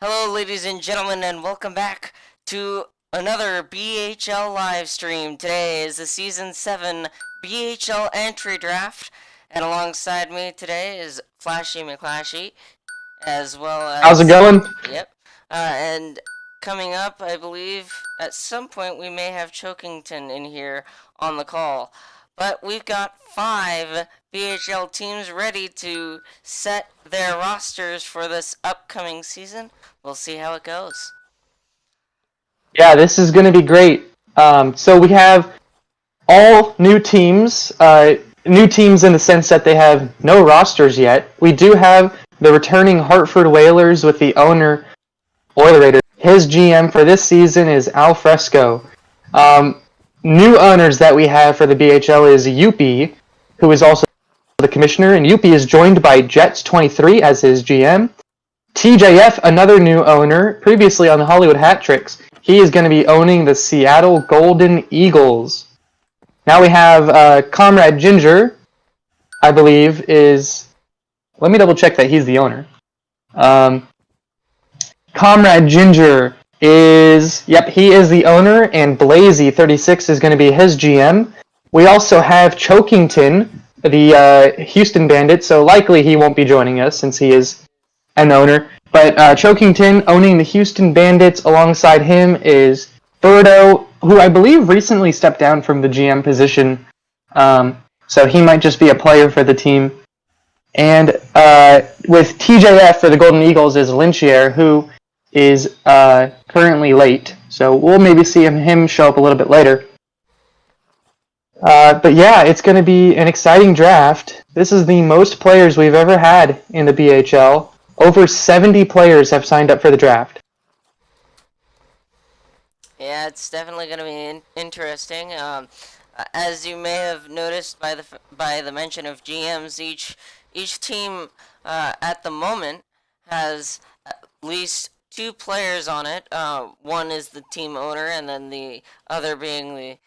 Hello, ladies and gentlemen, and welcome back to another BHL live stream. Today is the Season 7 BHL entry draft, and alongside me today is Flashee McClashee, as well How's it as... going? Yep. And coming up, I believe, at some point we may have Chokington in here on the call. But we've got 5 BHL teams ready to set their rosters for this upcoming season. We'll see how it goes. Yeah, this is going to be great. So we have all new teams in the sense that they have no rosters yet. We do have the returning Hartford Whalers with the owner, Oilerator. His GM for this season is Al Fresco. New owners that we have for the BHL is Youppi, who is also the commissioner, and Youppi is joined by Jets23 as his GM. TJF, another new owner, previously on the Hollywood Hat Tricks. He is going to be owning the Seattle Golden Eagles. Now we have Comrade Ginger, I believe, is... Let me double check that he's the owner. Comrade Ginger is... Yep, he is the owner, and Blazy36 is going to be his GM. We also have Chokington, the Houston Bandit, so likely he won't be joining us since he is an owner. But Chokington owning the Houston Bandits alongside him is Birdo, who I believe recently stepped down from the GM position. So he might just be a player for the team. And with TJF for the Golden Eagles is Lynchier, who is currently late. So we'll maybe see him show up a little bit later. But yeah, it's going to be an exciting draft. This is the most players we've ever had in the BHL. Over 70 players have signed up for the draft. Yeah, it's definitely going to be interesting. As you may have noticed by the mention of GMs, each team at the moment has at least 2 players on it. One is the team owner, and then the other being the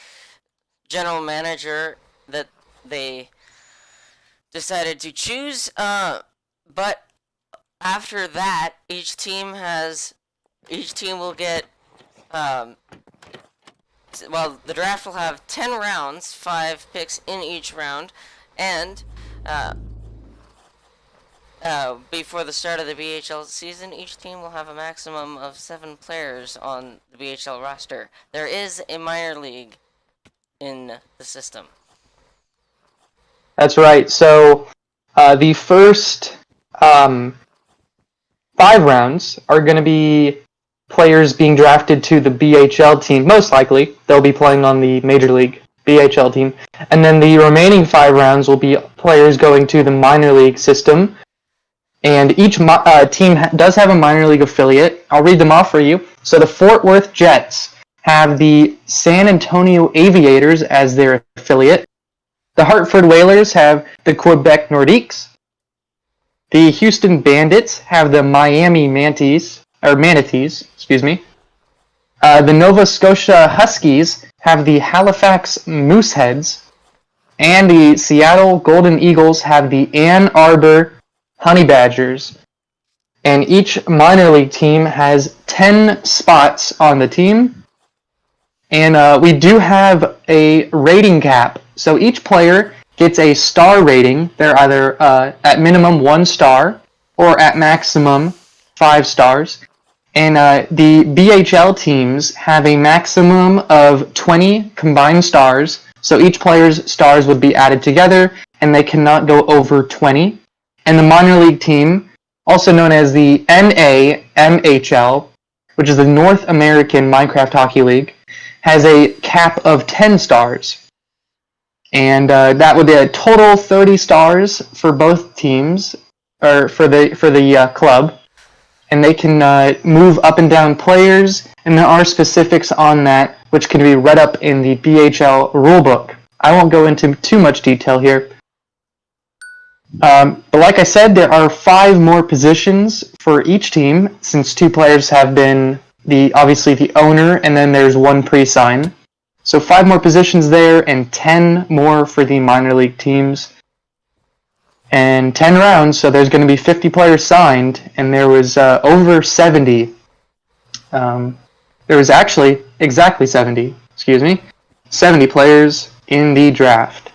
general manager that they decided to choose. But after that, each team will get, well, the draft will have 10 rounds, 5 picks in each round, and before the start of the BHL season, each team will have a maximum of 7 players on the BHL roster. There is a minor league in the system. That's right. So the first 5 rounds are going to be players being drafted to the BHL team. Most likely, they'll be playing on the Major League BHL team. And then the remaining 5 rounds will be players going to the minor league system. And each team does have a minor league affiliate. I'll read them off for you. So the Fort Worth Jets have the San Antonio Aviators as their affiliate. The Hartford Whalers have the Quebec Nordiques. The Houston Bandits have the Miami Manatees. The Nova Scotia Huskies have the Halifax Mooseheads. And the Seattle Golden Eagles have the Ann Arbor Honey Badgers. And each minor league team has 10 spots on the team. And we do have a rating cap. So each player gets a star rating. They're either at minimum 1 star or at maximum 5 stars. And the BHL teams have a maximum of 20 combined stars. So each player's stars would be added together, and they cannot go over 20. And the minor league team, also known as the NAMHL, which is the North American Minecraft Hockey League, has a cap of 10 stars. And that would be a total 30 stars for both teams, or for the club. And they can move up and down players, and there are specifics on that, which can be read up in the BHL rulebook. I won't go into too much detail here. But like I said, there are 5 more positions for each team, since 2 players have been obviously the owner, and then there's 1 pre-sign. So 5 more positions there, and 10 more for the minor league teams. and 10 rounds, so there's going to be 50 players signed, and there was over 70. There was actually exactly 70, 70 players in the draft.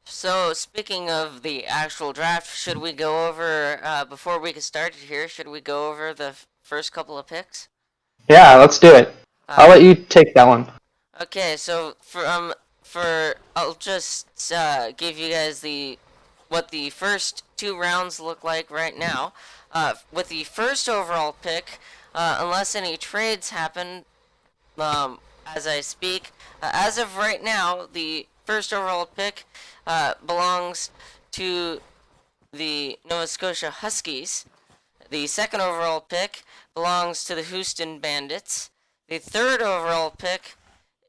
So, speaking of the actual draft, should we go over, before we get started here, should we go over the first couple of picks? Yeah, let's do it. I'll let you take that one. Okay, so I'll just give you guys what the first two rounds look like right now. With the first overall pick, unless any trades happen, as I speak, as of right now, the first overall pick belongs to the Nova Scotia Huskies. The second overall pick belongs to the Houston Bandits. The third overall pick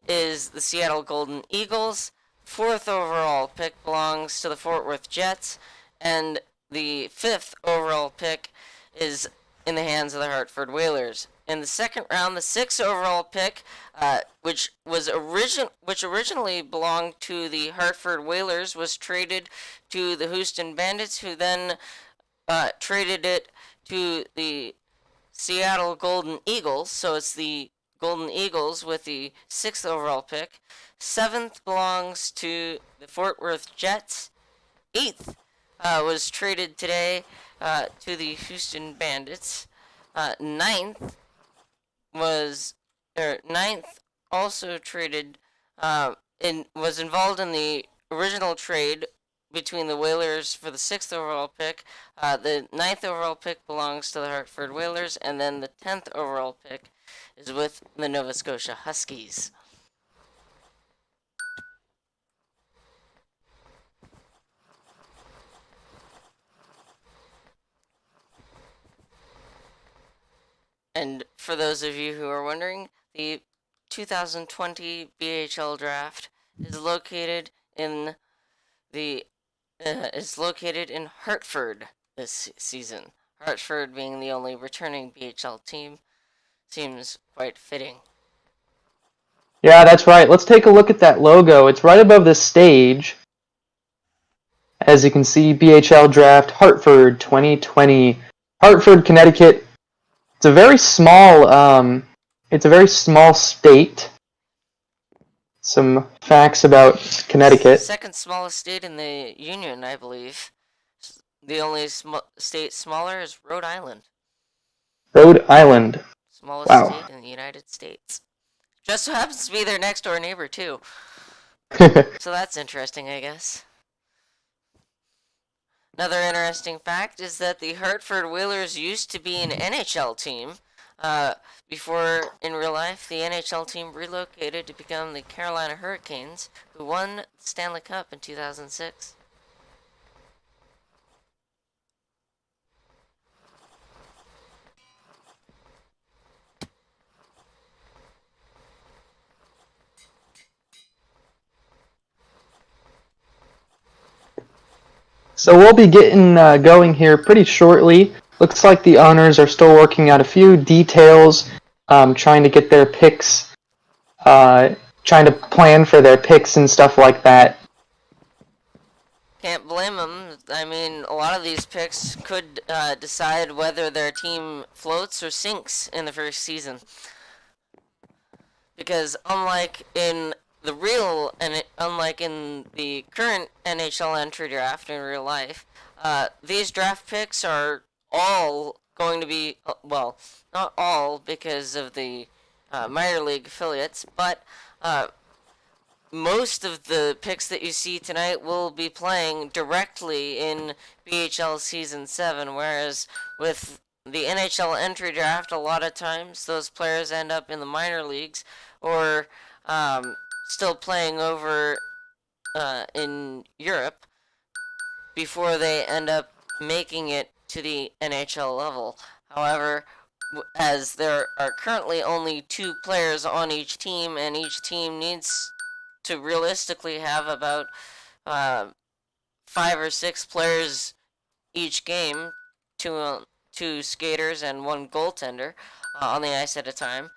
is the Seattle Golden Eagles. Fourth overall pick belongs to the Fort Worth Jets. And the fifth overall pick is in the hands of the Hartford Whalers. In the second round, the sixth overall pick, which originally belonged to the Hartford Whalers, was traded to the Houston Bandits, who then traded it to the Seattle Golden Eagles. So it's the Golden Eagles with the sixth overall pick. Seventh belongs to the Fort Worth Jets. Eighth was traded today to the Houston Bandits. Ninth also traded was involved in the original trade between the Whalers for the sixth overall pick. The ninth overall pick belongs to the Hartford Whalers, and then the 10th overall pick is with the Nova Scotia Huskies. And for those of you who are wondering, the 2020 BHL Draft is located in Hartford this season. Hartford being the only returning BHL team seems quite fitting. Yeah, that's right. Let's take a look at that logo. It's right above the stage. As you can see, BHL Draft Hartford 2020. Hartford, Connecticut. It's a very small state. Some facts about Connecticut. Second smallest state in the Union, I believe. The only state smaller is Rhode Island. Rhode Island. Smallest Wow. state in the United States. Just so happens to be their next door neighbor, too. So that's interesting, I guess. Another interesting fact is that the Hartford Whalers used to be an NHL team. Before, in real life, the NHL team relocated to become the Carolina Hurricanes, who won the Stanley Cup in 2006. So we'll be getting going here pretty shortly. Looks like the owners are still working out a few details, trying to get their picks, trying to plan for their picks and stuff like that. Can't blame them. I mean, a lot of these picks could decide whether their team floats or sinks in the first season. Because unlike in the current NHL entry draft in real life, these draft picks are all going to be, well, not all because of the minor league affiliates, but most of the picks that you see tonight will be playing directly in BHL Season 7, whereas with the NHL entry draft, a lot of times those players end up in the minor leagues or still playing over in Europe before they end up making it to the NHL level. However, as there are currently only 2 players on each team, and each team needs to realistically have about 5 or 6 players each game, two skaters and 1 goaltender on the ice at a time.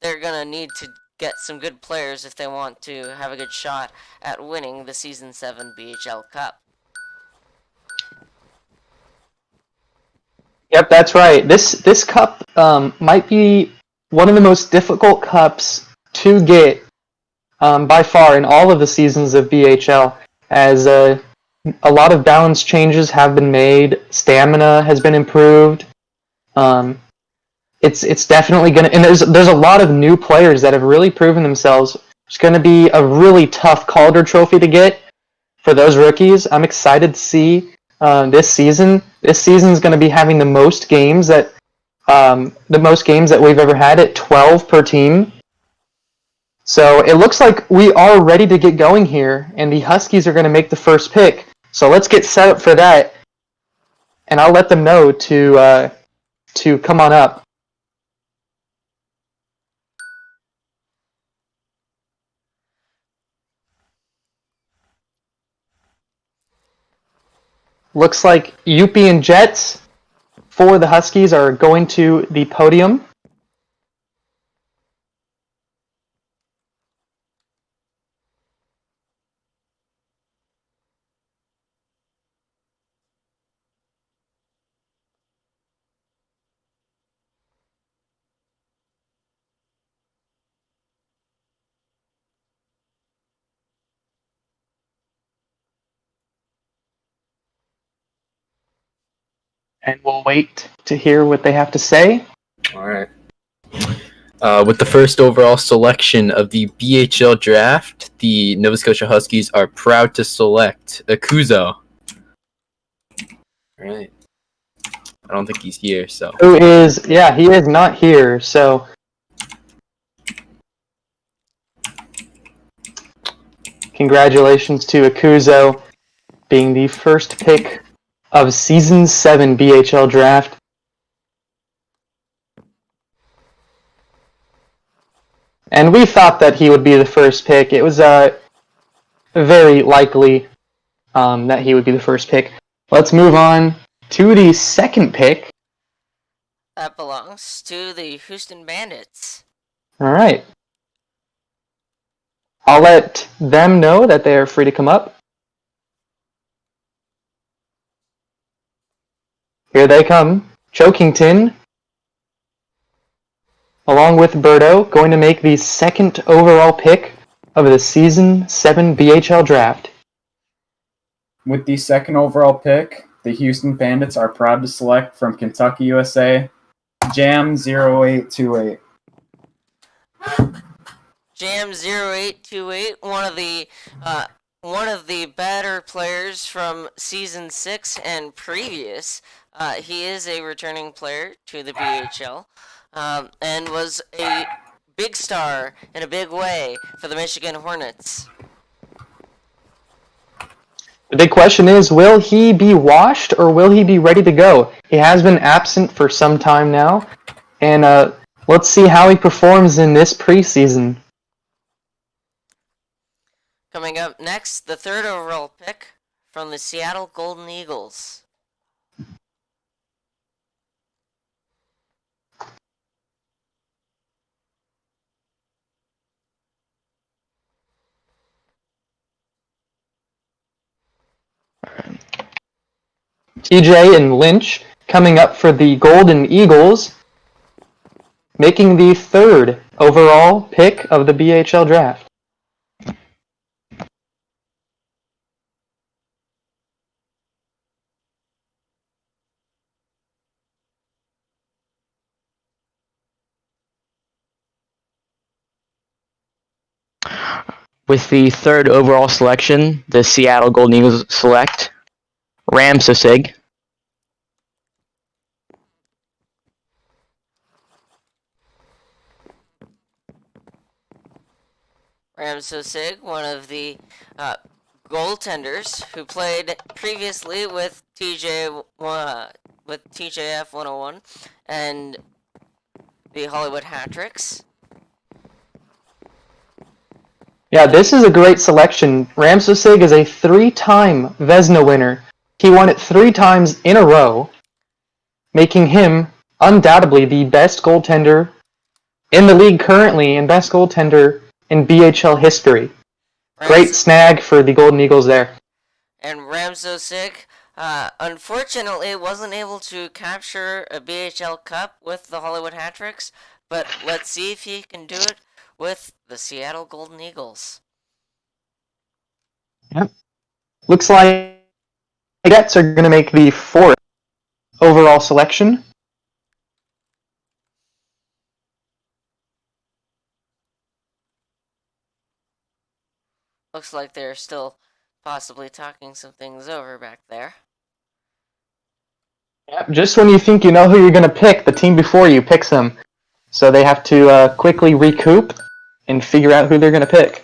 They're gonna need to get some good players if they want to have a good shot at winning the Season 7 BHL Cup. Yep, that's right. This cup might be one of the most difficult cups to get by far in all of the seasons of BHL, as a lot of balance changes have been made. Stamina has been improved. It's definitely gonna, and there's a lot of new players that have really proven themselves. It's gonna be a really tough Calder Trophy to get for those rookies. I'm excited to see this season. This season is going to be having the most games that we've ever had at 12 per team. So it looks like we are ready to get going here, and the Huskies are going to make the first pick. So let's get set up for that, and I'll let them know to come on up. Looks like Youppi and Jets for the Huskies are going to the podium. And we'll wait to hear what they have to say. All right. With the first overall selection of the BHL draft, the Nova Scotia Huskies are proud to select Akuzo. All right. I don't think he's here, so. He is not here, so. Congratulations to Akuzo being the first pick of Season 7 BHL Draft. And we thought that he would be the first pick. It was very likely that he would be the first pick. Let's move on to the second pick. That belongs to the Houston Bandits. All right. I'll let them know that they are free to come up. Here they come. Chokington, along with Berto, going to make the second overall pick of the Season 7 BHL Draft. With the second overall pick, the Houston Bandits are proud to select from Kentucky, USA, Jam 0828. Jam 0828, one of the better players from Season 6 and previous. He is a returning player to the BHL, and was a big star in a big way for the Michigan Hornets. The big question is, will he be washed or will he be ready to go? He has been absent for some time now, and let's see how he performs in this preseason. Coming up next, the third overall pick from the Seattle Golden Eagles. TJ and Lynch coming up for the Golden Eagles, making the third overall pick of the BHL Draft. With the third overall selection, the Seattle Golden Eagles select Ramsosig, Ramsosig, one of the goaltenders who played previously with TJF 101 and the Hollywood Hat-Tricks. Yeah, this is a great selection. Ramsosig is a 3-time Vezina winner. He won it 3 times in a row, making him undoubtedly the best goaltender in the league currently and best goaltender in BHL history. Great snag for the Golden Eagles there. And Ramsosig Unfortunately, wasn't able to capture a BHL Cup with the Hollywood Hat-Tricks, but let's see if he can do it with the Seattle Golden Eagles. Yep. Looks like the Jets are going to make the 4th overall selection. Looks like they're still possibly talking some things over back there. Yep. Just when you think you know who you're going to pick, the team before you picks them. So they have to quickly recoup and figure out who they're going to pick.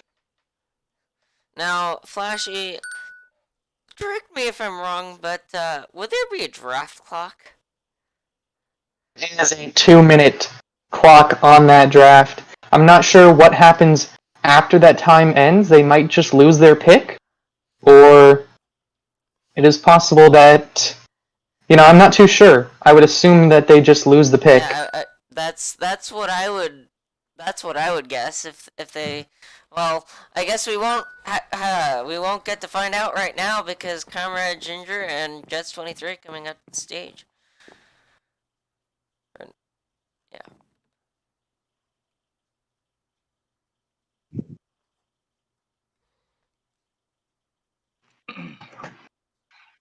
Now, Flashee, correct me if I'm wrong, but would there be a draft clock? There's a 2-minute clock on that draft. I'm not sure what happens after that time ends. They might just lose their pick, or it is possible that, I'm not too sure. I would assume that they just lose the pick. Yeah, that's what I would guess if they. Well, I guess we won't get to find out right now because Comrade Ginger and Jets 23 coming up the stage. Yeah.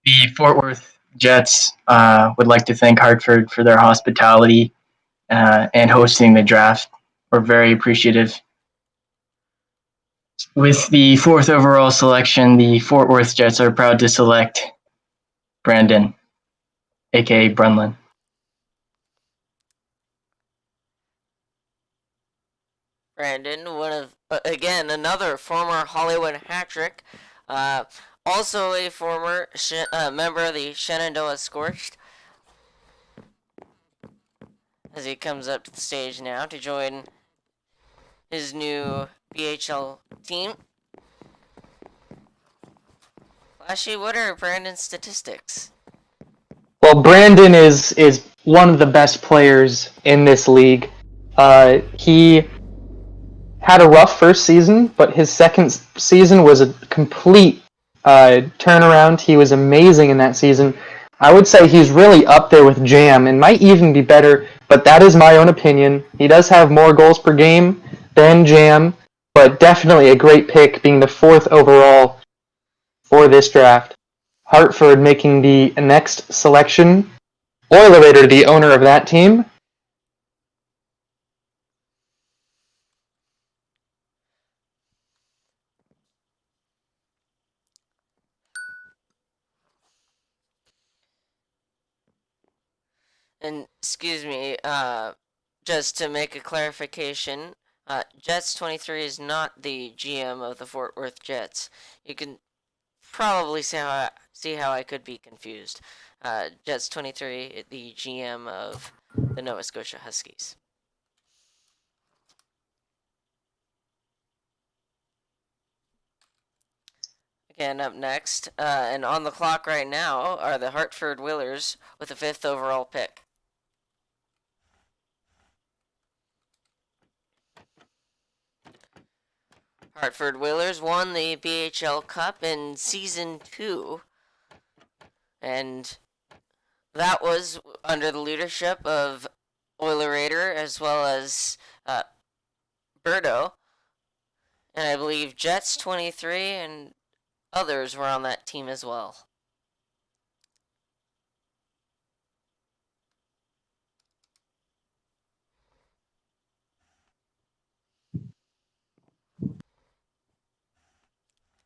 The Fort Worth Jets would like to thank Hartford for their hospitality and hosting the draft. We're very appreciative. With the 4th overall selection, the Fort Worth Jets are proud to select Brandon, aka Brunlin. Brandon, one of again another former Hollywood hat-trick, also a former member of the Shenandoah Scorched. As he comes up to the stage now to join his new BHL team. Flashee, what are Brandon's statistics? Well, Brandon is one of the best players in this league. He had a rough first season, but his second season was a complete turnaround. He was amazing in that season. I would say he's really up there with Jam and might even be better, but that is my own opinion. He does have more goals per game than Jam, but definitely a great pick, being the 4th overall for this draft. Hartford making the next selection. Oilerator, the owner of that team. And excuse me, just to make a clarification, Jets 23 is not the GM of the Fort Worth Jets. You can probably see how I could be confused. Jets 23, the GM of the Nova Scotia Huskies. Again, up next, and on the clock right now are the Hartford Whalers with the 5th overall pick. Hartford Whalers won the BHL Cup in Season 2, and that was under the leadership of Oilerator as well as Birdo, and I believe Jets 23 and others were on that team as well.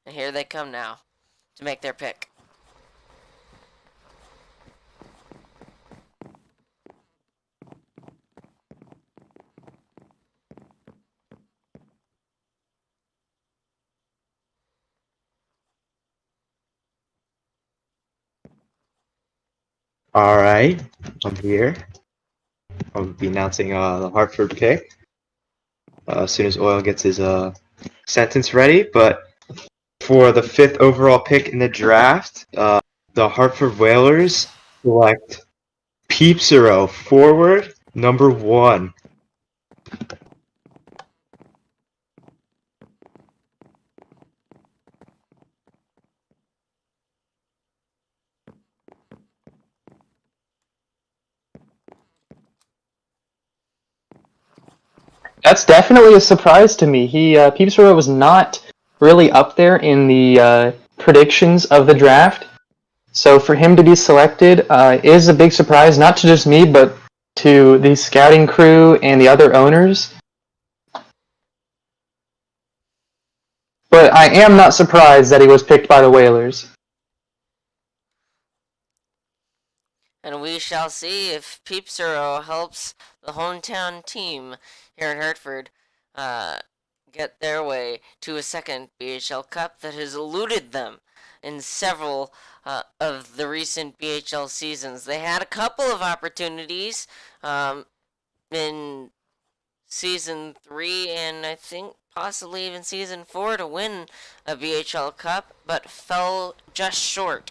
And here they come now to make their pick. All right, I'm here. I'll be announcing the Hartford pick as soon as Oil gets his sentence ready. But for the 5th overall pick in the draft, the Hartford Whalers select Peepsero, forward, number 1. That's definitely a surprise to me. Peepsborough was not really up there in the predictions of the draft. So for him to be selected is a big surprise, not to just me, but to the scouting crew and the other owners. But I am not surprised that he was picked by the Whalers. And we shall see if Peepsborough helps the hometown team here in Hartford get their way to a second BHL Cup that has eluded them in several of the recent BHL seasons. They had a couple of opportunities in Season 3 and I think possibly even Season 4 to win a BHL Cup, but fell just short.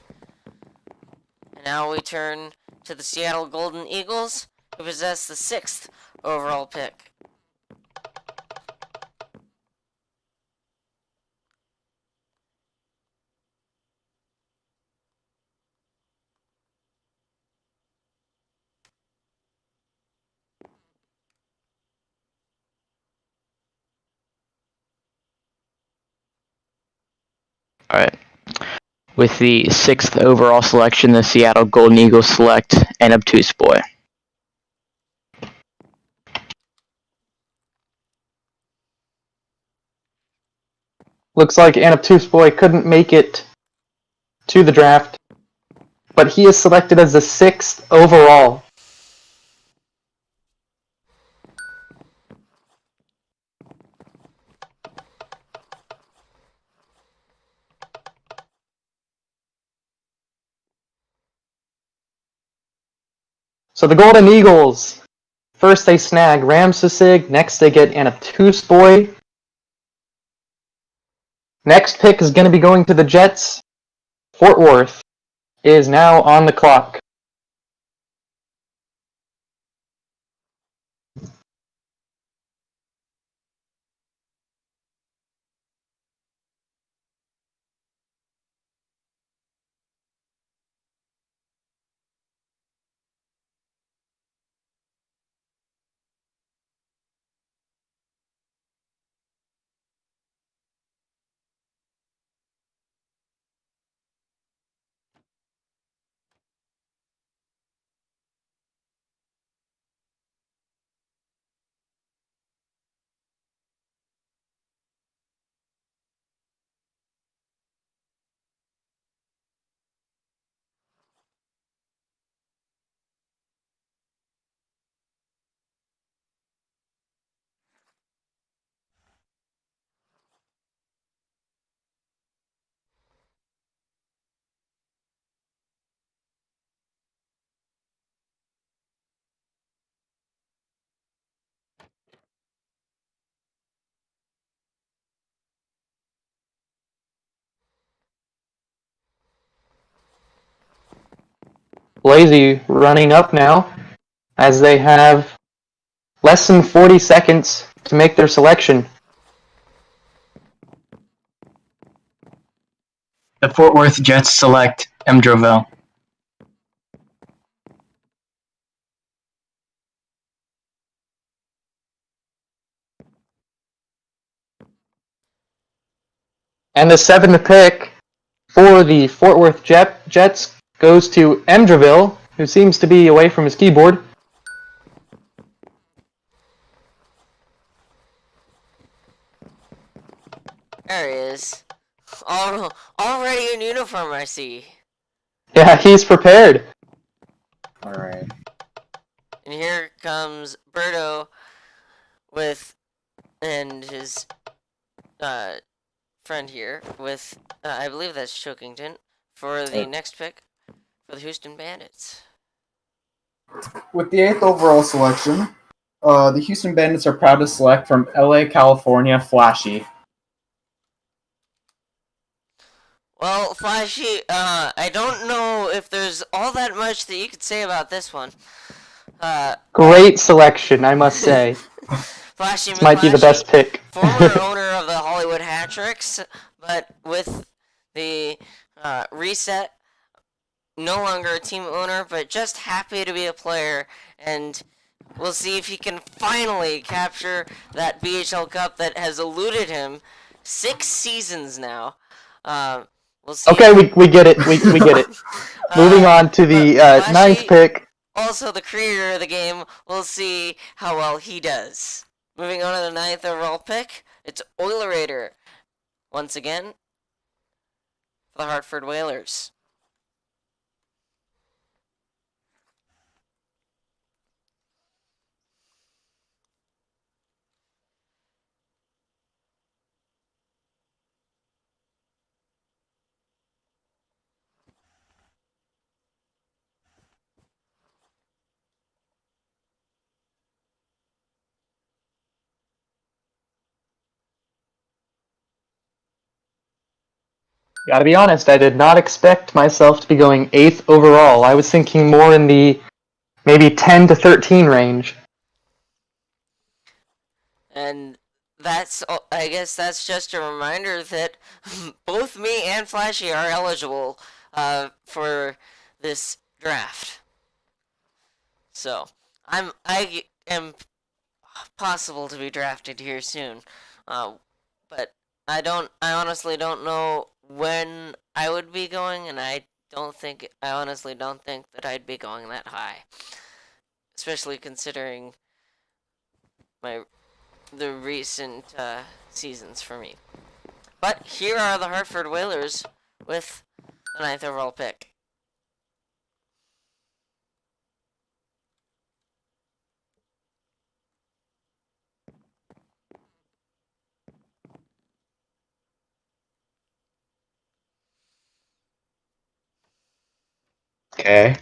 And now we turn to the Seattle Golden Eagles, who possess the 6th overall pick. All right. With the 6th overall selection, the Seattle Golden Eagles select an obtuse boy. Looks like an obtuse boy couldn't make it to the draft, but he is selected as the 6th overall. So the Golden Eagles, first they snag Ramsesig, next they get an obtuse boy. Next pick is going to be going to the Jets. Fort Worth is now on the clock. Lazy running up now, as they have less than 40 seconds to make their selection. The Fort Worth Jets select M. Drovel. And the 7th pick for the Fort Worth Jets goes to Emdreville, who seems to be away from his keyboard. There he is. Already in uniform, I see. Yeah, he's prepared. Alright. And here comes Berto and his friend here with, I believe that's Chokington, for the next pick for the Houston Bandits. With the 8th overall selection, the Houston Bandits are proud to select from LA, California, Flashee. Well, Flashee, I don't know if there's all that much that you could say about this one. Great selection, I must say. Flashee This might be the best pick. former owner of the Hollywood Hat-Tricks, but with the reset, no longer a team owner, but just happy to be a player and We'll see if he can finally capture that BHL Cup that has eluded him 6 seasons now. We'll see. Okay, we get it. We get it. Moving on to the ninth Flashee, pick. also the creator of the game, we'll see how well he does. Moving on to the 9th overall pick, it's Oilerator. Once again, the Hartford Whalers. Gotta be honest, I did not expect myself to be going 8th overall. I was thinking more in the maybe 10 to 13 range. And I guess that's just a reminder that both me and Flashee are eligible for this draft. So I am possible to be drafted here soon, but I honestly don't know when I would be going, and I honestly don't think that I'd be going that high, especially considering the recent seasons for me. But here are the Hartford Whalers with the 9th overall pick. Okay,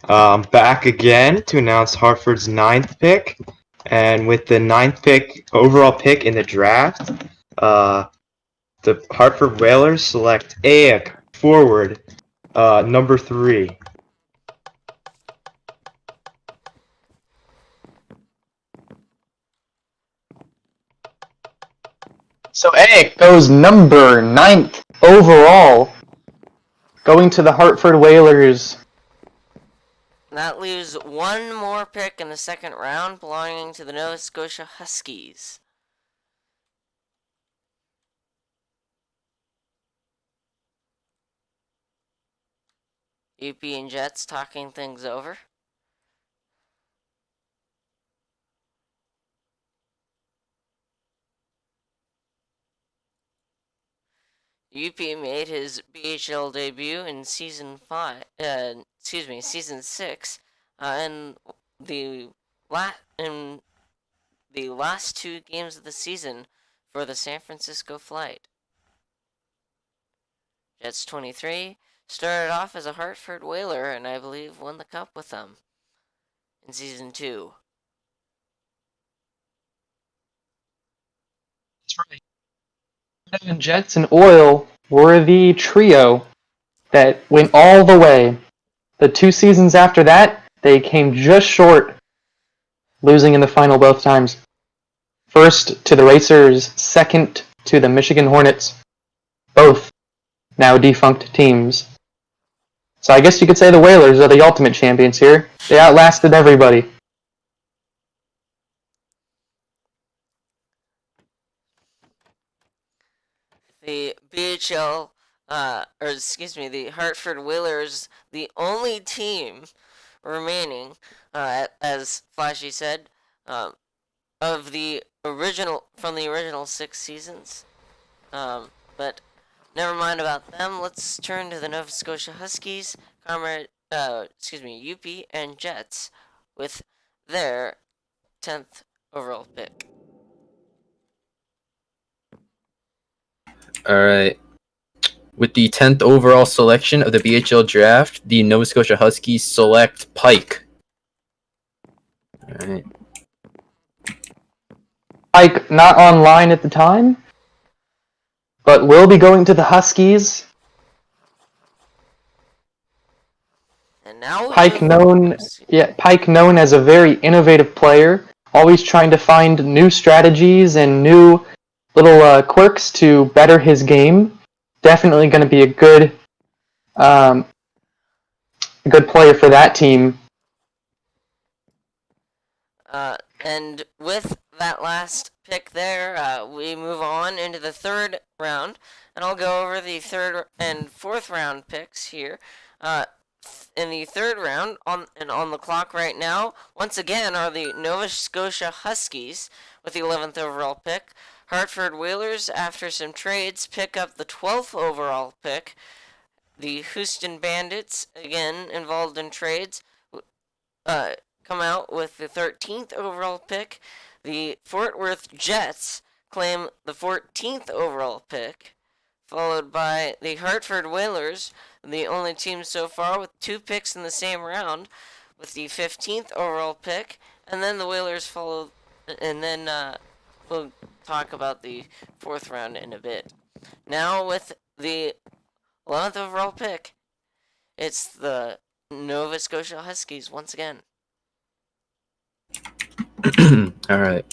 back again to announce Hartford's 9th pick. And with the 9th pick, overall pick in the draft, the Hartford Whalers select a forward, number 3. So Eric goes number 9th overall, going to the Hartford Whalers. That leaves one more pick in the 2nd round, belonging to the Nova Scotia Huskies. Youppi and Jets talking things over. Youppi made his BHL debut in season 6, in the last 2 games of the season for the San Francisco Flight. Jets 23 started off as a Hartford Whaler, and I believe won the cup with them in season 2. That's right. And Jets and Oil were the trio that went all the way. The 2 seasons after that, they came just short, losing in the final both times. First to the Racers, second to the Michigan Hornets, both now defunct teams. So I guess you could say the Whalers are the ultimate champions here. They outlasted everybody. The BHL, the Hartford Whalers, the only team remaining, as Flashee said, from the original 6 seasons. But never mind about them. Let's turn to the Nova Scotia Huskies, Youppi and Jets with their 10th overall pick. All right. With the 10th overall selection of the BHL draft, the Nova Scotia Huskies select Pike. All right. Pike not online at the time, but will be going to the Huskies. And now Pike known as a very innovative player, always trying to find new strategies and new little quirks to better his game. Definitely going to be a good player for that team. And with that last pick there, we move on into the third round, and I'll go over the third and fourth round picks here. In the third round, on the clock right now, once again, are the Nova Scotia Huskies with the 11th overall pick. Hartford Whalers, after some trades, pick up the 12th overall pick. The Houston Bandits, again involved in trades, come out with the 13th overall pick. The Fort Worth Jets claim the 14th overall pick, followed by the Hartford Whalers, the only team so far with 2 picks in the same round, with the 15th overall pick, and then the Whalers follow, and then we'll talk about the 4th round in a bit. Now with the 11th overall pick, it's the Nova Scotia Huskies once again. All right.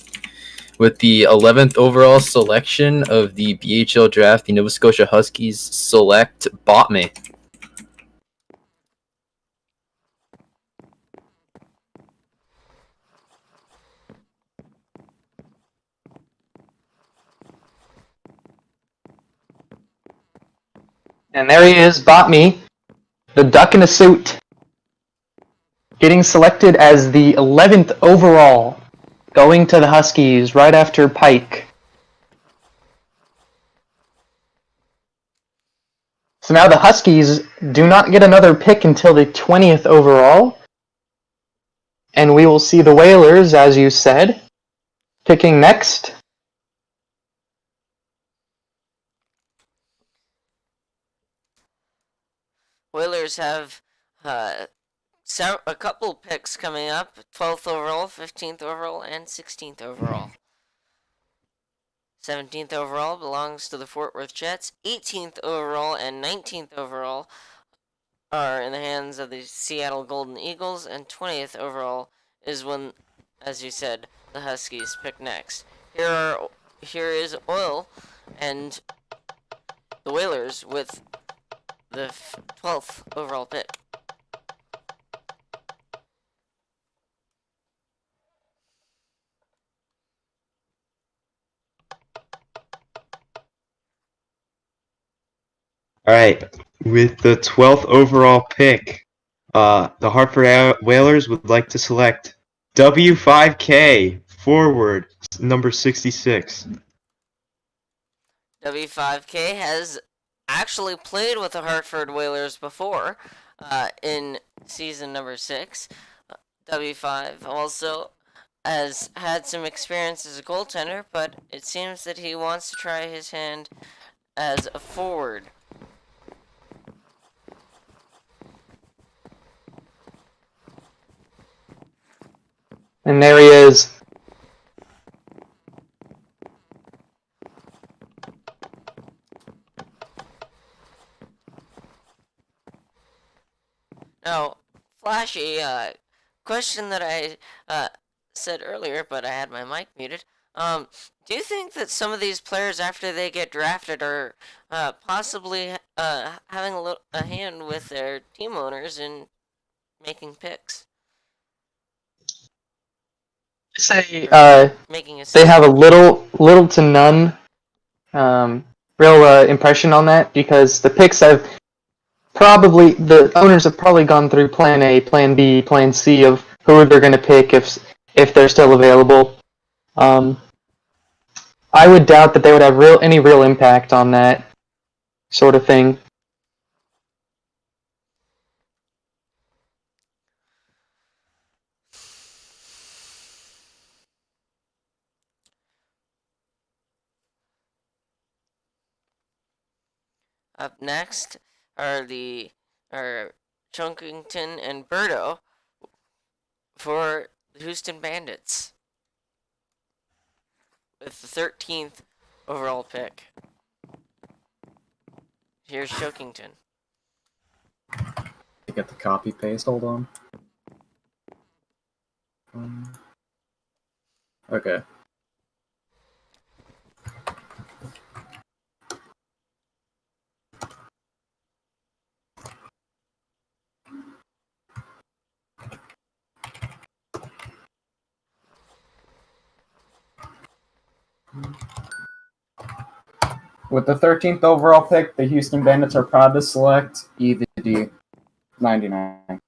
With the 11th overall selection of the BHL draft, the Nova Scotia Huskies select Botme. And there he is, Botme, the duck in a suit, getting selected as the 11th overall, going to the Huskies right after Pike. So now the Huskies do not get another pick until the 20th overall, and we will see the Whalers, as you said, picking next. Whalers have a couple picks coming up: 12th overall, 15th overall, and 16th overall. 17th overall belongs to the Fort Worth Jets. 18th overall and 19th overall are in the hands of the Seattle Golden Eagles, and 20th overall is when, as you said, the Huskies pick next. Here is Oil and the Whalers with the 12th overall pick. All right, with the 12th overall pick, the Hartford Whalers would like to select W5K forward number 66. W5K has actually played with the Hartford Whalers before, in season number 6. W5 also has had some experience as a goaltender, but it seems that he wants to try his hand as a forward. And there he is. Now, Flashee, question that I said earlier, but I had my mic muted. Do you think that some of these players, after they get drafted, are possibly having a hand with their team owners in making picks? Making a They have a little to none real impression on that, because the picks have probably, the owners have probably gone through plan A, plan B, plan C of who they're going to pick if they're still available. I would doubt that they would have any real impact on that sort of thing. Up next are Chunkington and Berto for the Houston Bandits with the 13th overall pick. Here's Chokington. To get the copy paste, hold on. Okay. With the 13th overall pick, the Houston Bandits are proud to select E the D 99.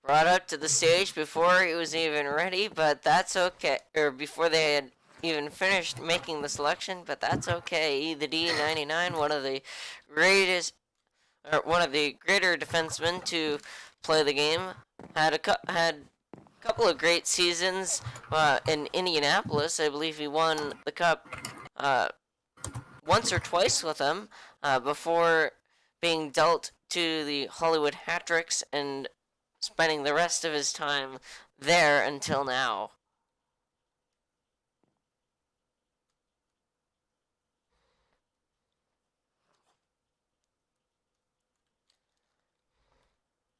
Brought up to the stage before he was even ready, but that's okay. Or before they had even finished making the selection, but that's okay. The D99, one of the greatest, or one of the greater defensemen to play the game, had a couple of great seasons in Indianapolis. I believe he won the cup once or twice with them before being dealt to the Hollywood Hat-Tricks and spending the rest of his time there until now.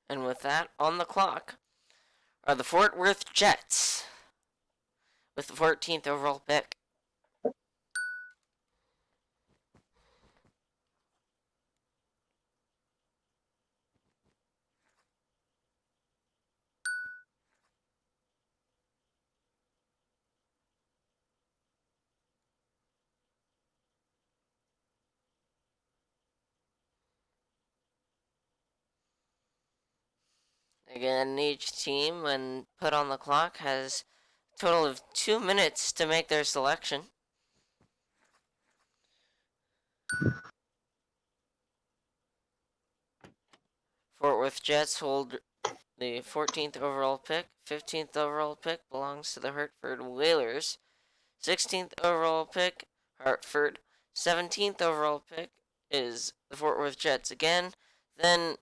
And with that on the clock are the Fort Worth Jets with the 14th overall pick. Again, each team, when put on the clock, has a total of 2 minutes to make their selection. Fort Worth Jets hold the 14th overall pick. 15th overall pick belongs to the Hartford Whalers. 16th overall pick, Hartford. 17th overall pick is the Fort Worth Jets again. Then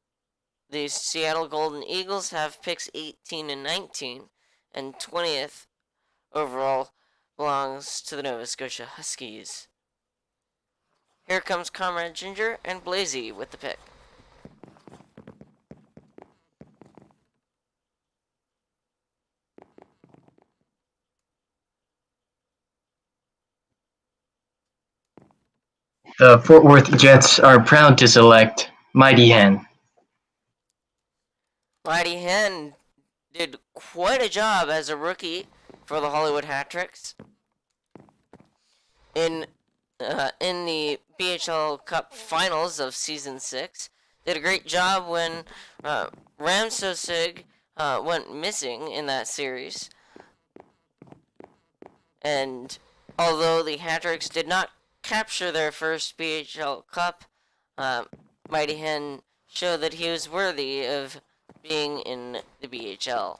the Seattle Golden Eagles have picks 18 and 19, and 20th overall belongs to the Nova Scotia Huskies. Here comes Comrade Ginger and Blazy with the pick. The Fort Worth Jets are proud to select Mighty Hen. Mighty Hen did quite a job as a rookie for the Hollywood Hat-Tricks. In the BHL Cup Finals of Season 6. Did a great job when Ramsosig went missing in that series. And although the Hat-Tricks did not capture their first BHL Cup, Mighty Hen showed that he was worthy of being in the BHL.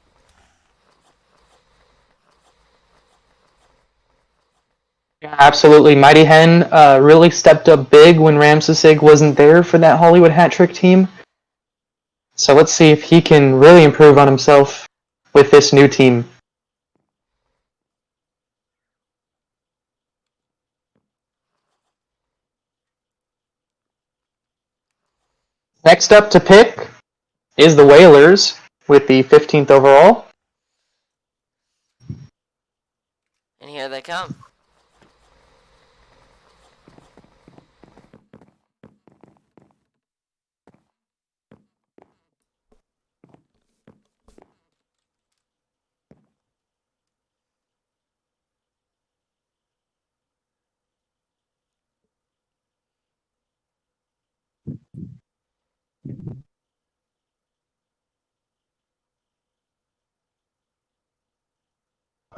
Yeah, absolutely. Mighty Hen really stepped up big when Ramsesig wasn't there for that Hollywood hat trick team. So let's see if he can really improve on himself with this new team. Next up to pick is the Whalers with the 15th overall. And here they come.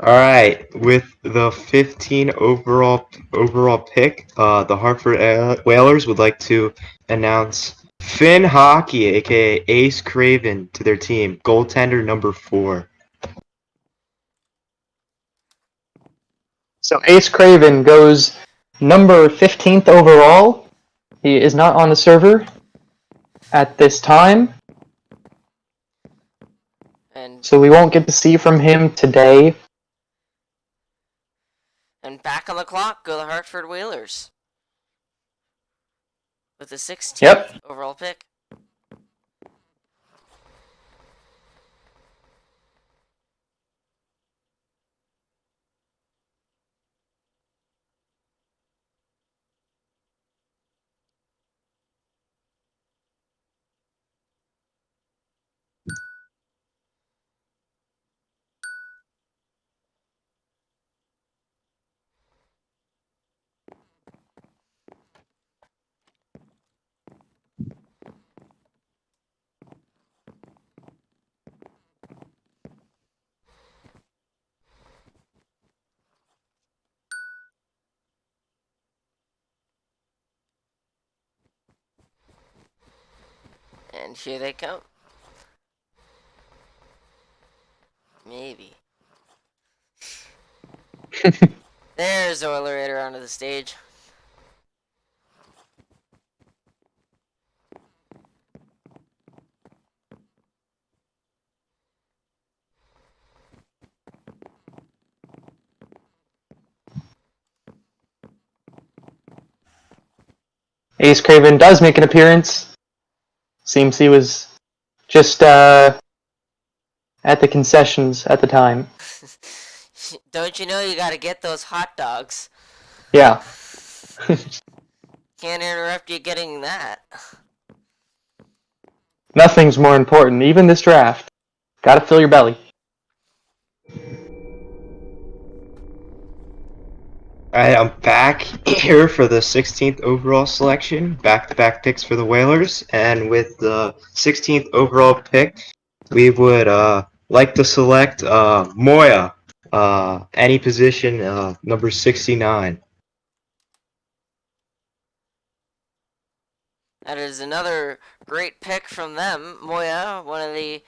All right, with the 15 overall pick, the Hartford Whalers would like to announce Finn Hockey, aka Ace Craven, to their team, goaltender number 4. So Ace Craven goes number 15th overall. He is not on the server at this time, And so we won't get to see from him today. back on the clock go the Hartford Whalers with the 16th Yep. overall pick. And here they come. Maybe. There's Oilerator onto the stage. Ace Craven does make an appearance. Seems he was just at the concessions at the time. Don't you know you gotta get those hot dogs? Yeah. Can't interrupt you getting that. Nothing's more important, even this draft. Gotta fill your belly. Alright, I'm back here for the 16th overall selection. Back-to-back picks for the Whalers. And with the 16th overall pick, we would like to select Moya. Any position, number 69. That is another great pick from them. Moya, one of the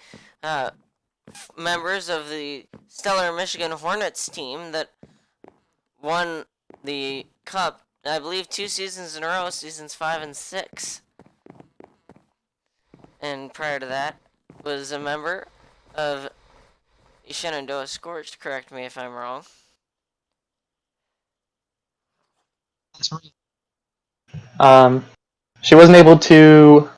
members of the stellar Michigan Hornets team that won the Cup, I believe, 2 seasons in a row, seasons 5 and 6. And prior to that, was a member of Shenandoah Scorched. Correct me if I'm wrong. She wasn't able to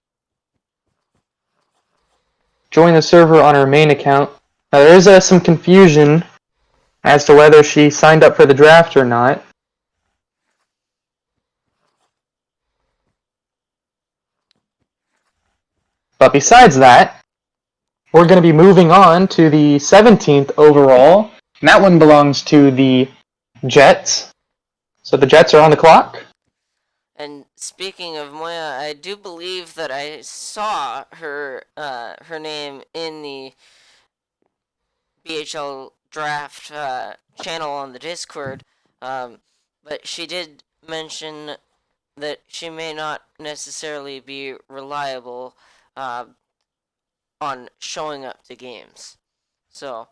join the server on her main account. Now, there is some confusion as to whether she signed up for the draft or not. But besides that, we're going to be moving on to the 17th overall. And that one belongs to the Jets. So the Jets are on the clock. And speaking of Moya, I do believe that I saw her her name in the BHL Draft channel on the Discord, but she did mention that she may not necessarily be reliable on showing up to games. So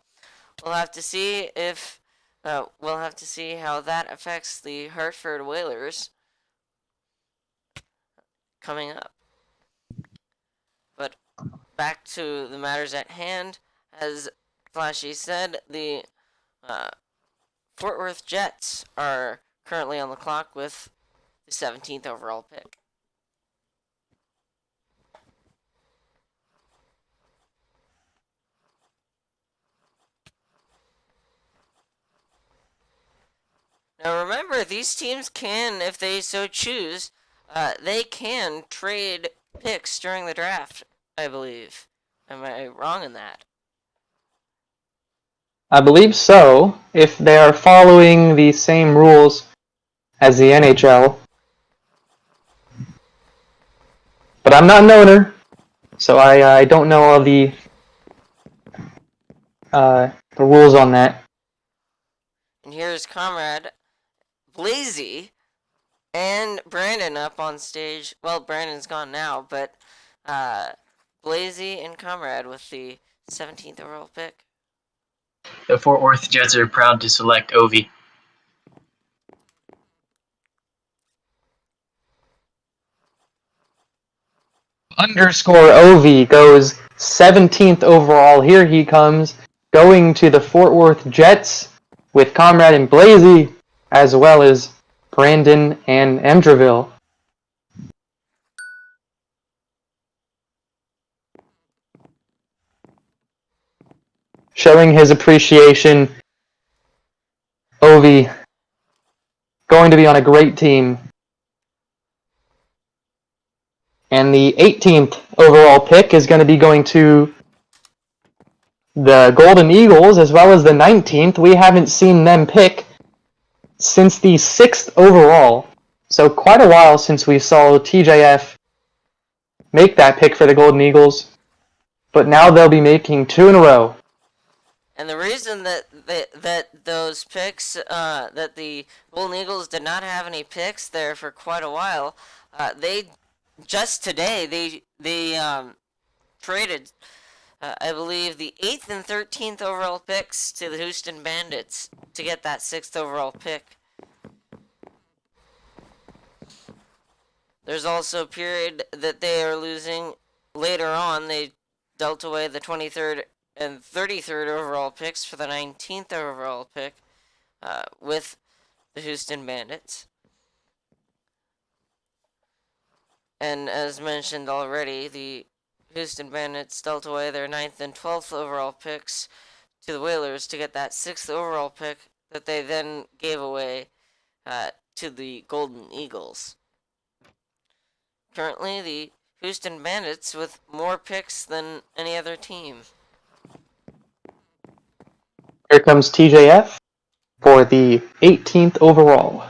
we'll have to see if we'll have to see how that affects the Hartford Whalers coming up. But back to the matters at hand, as Flashee said, the Fort Worth Jets are currently on the clock with the 17th overall pick. Now remember, these teams can, if they so choose, they can trade picks during the draft, I believe. Am I wrong in that? I believe so, if they are following the same rules as the NHL. But I'm not an owner, so I don't know all the rules on that. And here's Comrade Blazy and Brandon up on stage. Well, Brandon's gone now, but Blazy and Comrade with the 17th overall pick. The Fort Worth Jets are proud to select Ovi. Underscore OV goes 17th overall. Here he comes, going to the Fort Worth Jets with Comrade and Blazy, as well as Brandon and Emdreville. Showing his appreciation, Ovi going to be on a great team. And the 18th overall pick is going to be going to the Golden Eagles, as well as the 19th. We haven't seen them pick since the 6th overall. So quite a while since we saw TJF make that pick for the Golden Eagles. But now they'll be making 2 in a row. And the reason that those picks, that the Golden Eagles did not have any picks there for quite a while, they just today they traded, I believe, the 8th and 13th overall picks to the Houston Bandits to get that 6th overall pick. There's also a period that they are losing later on. They dealt away the 23rd and 33rd overall picks for the 19th overall pick with the Houston Bandits. And as mentioned already, the Houston Bandits dealt away their 9th and 12th overall picks to the Whalers to get that 6th overall pick that they then gave away to the Golden Eagles. Currently, the Houston Bandits with more picks than any other team. Here comes TJF for the 18th overall.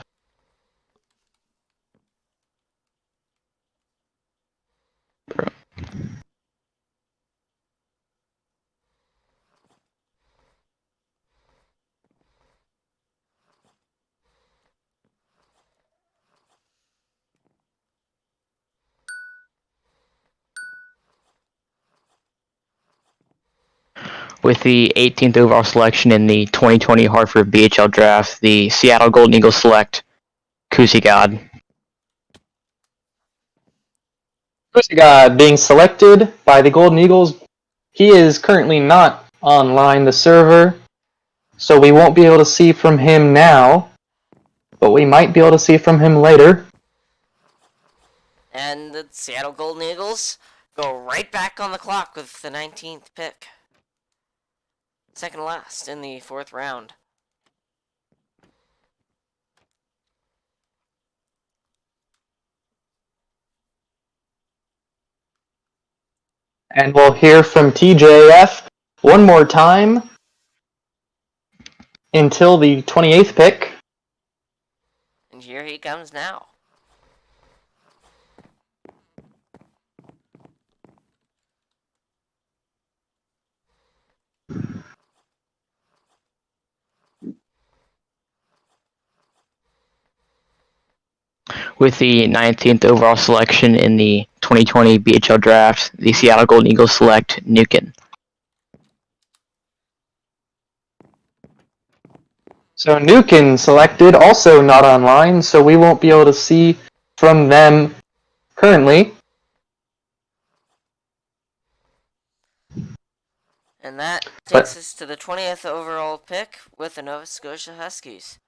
With the 18th overall selection in the 2020 Hartford BHL Draft, the Seattle Golden Eagles select Kusigod. Kusigod being selected by the Golden Eagles. He is currently not online, the server, so we won't be able to see from him now, but we might be able to see from him later. And the Seattle Golden Eagles go right back on the clock with the 19th pick. Second last in the 4th round. And we'll hear from TJF one more time until the 28th pick. And here he comes now. With the 19th overall selection in the 2020 BHL Draft, the Seattle Golden Eagles select Nukin. So Nukin selected, also not online, so we won't be able to see from them currently. And that takes us to the 20th overall pick with the Nova Scotia Huskies.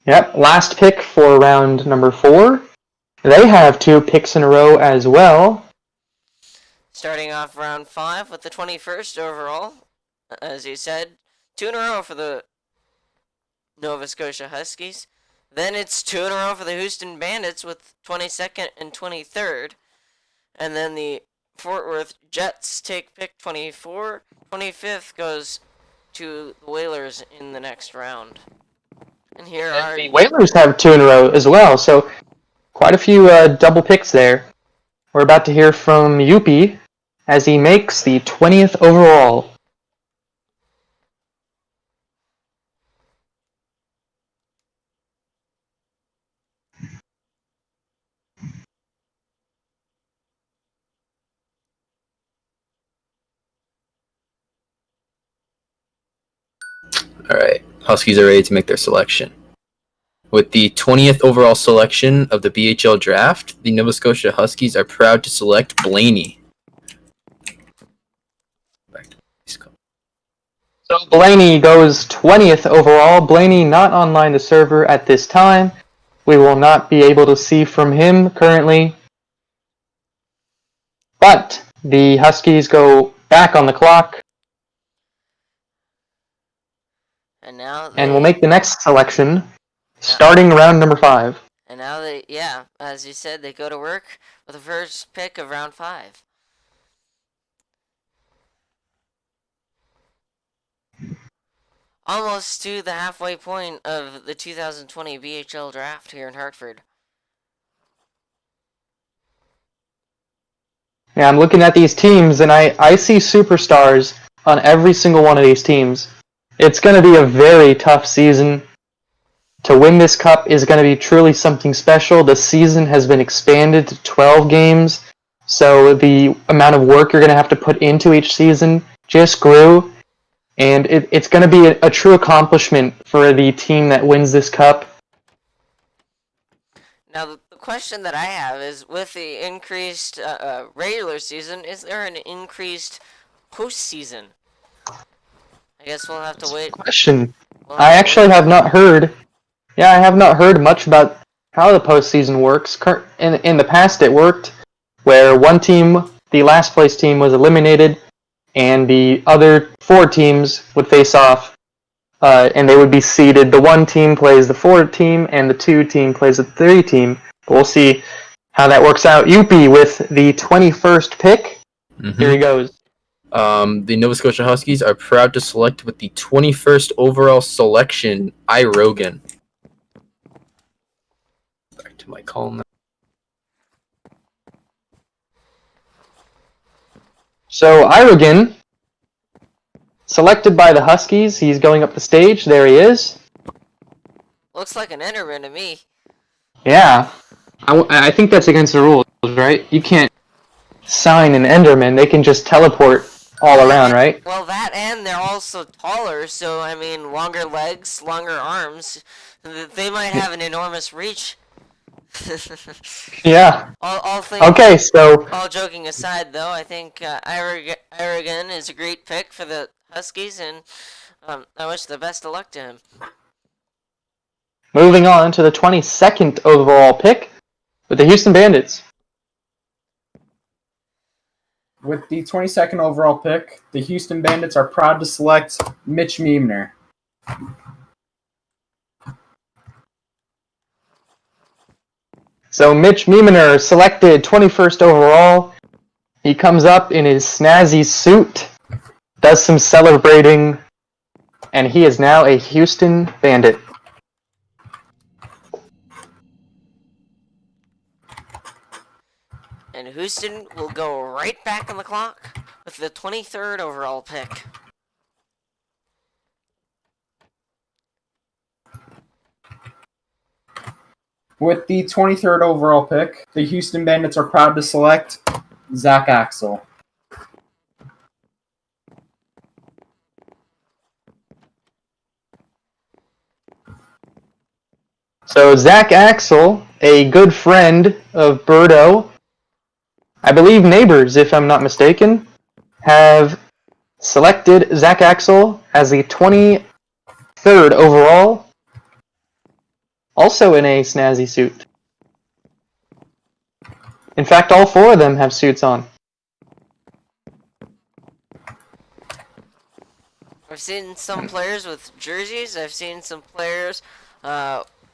Yep, last pick for round number 4. They have 2 picks in a row as well. Starting off round 5 with the 21st overall. As you said, 2 in a row for the Nova Scotia Huskies. Then it's 2 in a row for the Houston Bandits with 22nd and 23rd. And then the Fort Worth Jets take pick 24. 25th goes to the Whalers in the next round. And here are The Whalers have 2 in a row as well, so quite a few double picks there. We're about to hear from Youppi as he makes the 20th overall. Alright, Huskies are ready to make their selection. With the 20th overall selection of the BHL Draft, the Nova Scotia Huskies are proud to select Blaney. So Blaney goes 20th overall. Blaney not online the server at this time. We will not be able to see from him currently. But the Huskies go back on the clock. And now And we'll make the next selection, starting round number 5. And now they, as you said, they go to work with the first pick of round 5. Almost to the halfway point of the 2020 BHL Draft here in Hartford. Yeah, I'm looking at these teams, and I see superstars on every single one of these teams. It's going to be a very tough season. To win this cup is going to be truly something special. The season has been expanded to 12 games So the amount of work you're going to have to put into each season just grew, and it's going to be a true accomplishment for the team that wins this cup. Now, the question that I have is, with the increased regular season, is there an increased postseason? I guess we'll have to wait. Question. We'll I have to actually wait. have not heard. Yeah, I have not heard much about how the postseason works. In the past, it worked where one team, the last place team, was eliminated, and the other 4 teams would face off, and they would be seeded. The 1 team plays the 4 team, and the 2 team plays the 3 team. But we'll see how that works out. Youppi with the 21st pick. Here he goes. The Nova Scotia Huskies are proud to select with the 21st overall selection, Rogan. Back to my column. So Irogan, selected by the Huskies. He's going up the stage. There he is. Looks like an Enderman to me. Yeah. I think that's against the rules, right? You can't sign an Enderman. They can just teleport all around, right? Well, that, and they're also taller, so, I mean, longer legs, longer arms. They might have an enormous reach. Yeah. all things, Okay, so all joking aside, though, I think Irogan is a great pick for the Huskies, and I wish the best of luck to him. moving on to the 22nd overall pick with the Houston Bandits. With the 22nd overall pick, the Houston Bandits are proud to select Mitch Meemner. So Mitch Meemner selected 21st overall. He comes up in his snazzy suit, does some celebrating, and he is now a Houston Bandit. And Houston will go right back on the clock with the 23rd overall pick. With the 23rd overall pick, the Houston Bandits are proud to select Zach Axel. So Zach Axel, a good friend of Birdo, I believe neighbors, if I'm not mistaken, have selected Zach Axel as the 23rd overall, also in a snazzy suit. In fact, all 4 of them have suits on. I've seen some players with jerseys, I've seen some players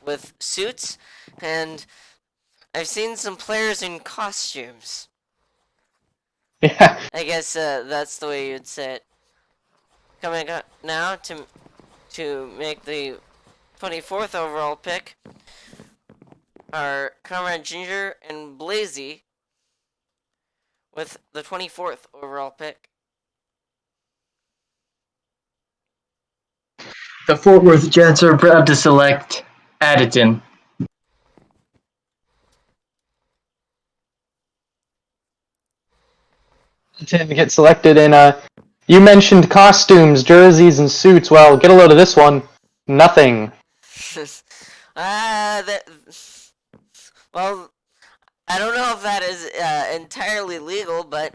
with suits, and I've seen some players in costumes. Yeah. I guess that's the way you'd say it. Coming up now to make the 24th overall pick are Comrade Ginger and Blazy with the 24th overall pick. The Fort Worth Jets are proud to select Addison. To get selected in you mentioned costumes, jerseys, and suits. Well, get a load of this one. Nothing. Well, I don't know if that is entirely legal, but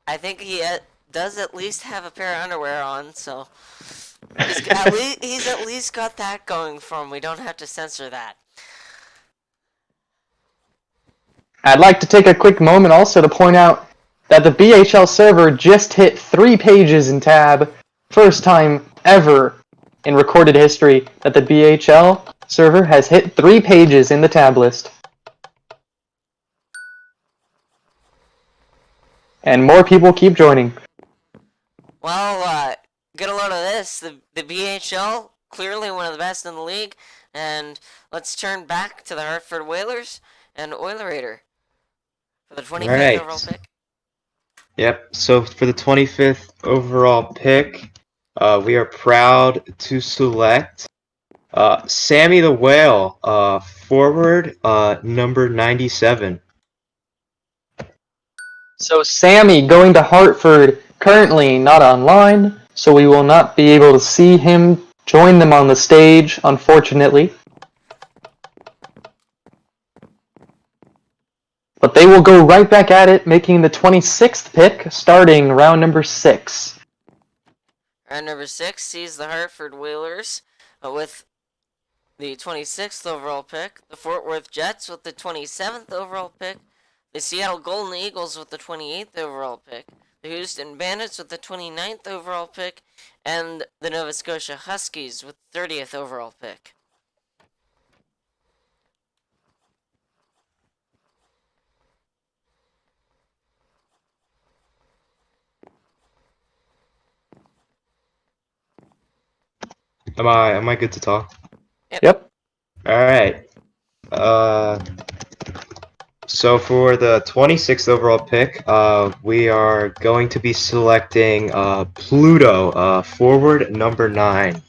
I think he does at least have a pair of underwear on, so he's at least got that going for him. We don't have to censor that. I'd like to take a quick moment also to point out that the BHL server just hit 3 pages in tab. First time ever in recorded history that the BHL server has hit 3 pages in the tab list. And more people keep joining. Well, get a load of this. The BHL, clearly one of the best in the league. And let's turn back to the Hartford Whalers and Oilerator for the 25th overall pick. Yep. So for the 25th overall pick, we are proud to select Sammy the Whale, forward, number 97. So Sammy going to Hartford, currently not online, so we will not be able to see him join them on the stage, unfortunately. But they will go right back at it, making the 26th pick, starting round number 6. Round number 6 sees the Hartford Whalers with the 26th overall pick, the Fort Worth Jets with the 27th overall pick, the Seattle Golden Eagles with the 28th overall pick, the Houston Bandits with the 29th overall pick, and the Nova Scotia Huskies with the 30th overall pick. Am I good to talk? Yep. Alright. So for the 26th overall pick, we are going to be selecting Pluto, forward number 9.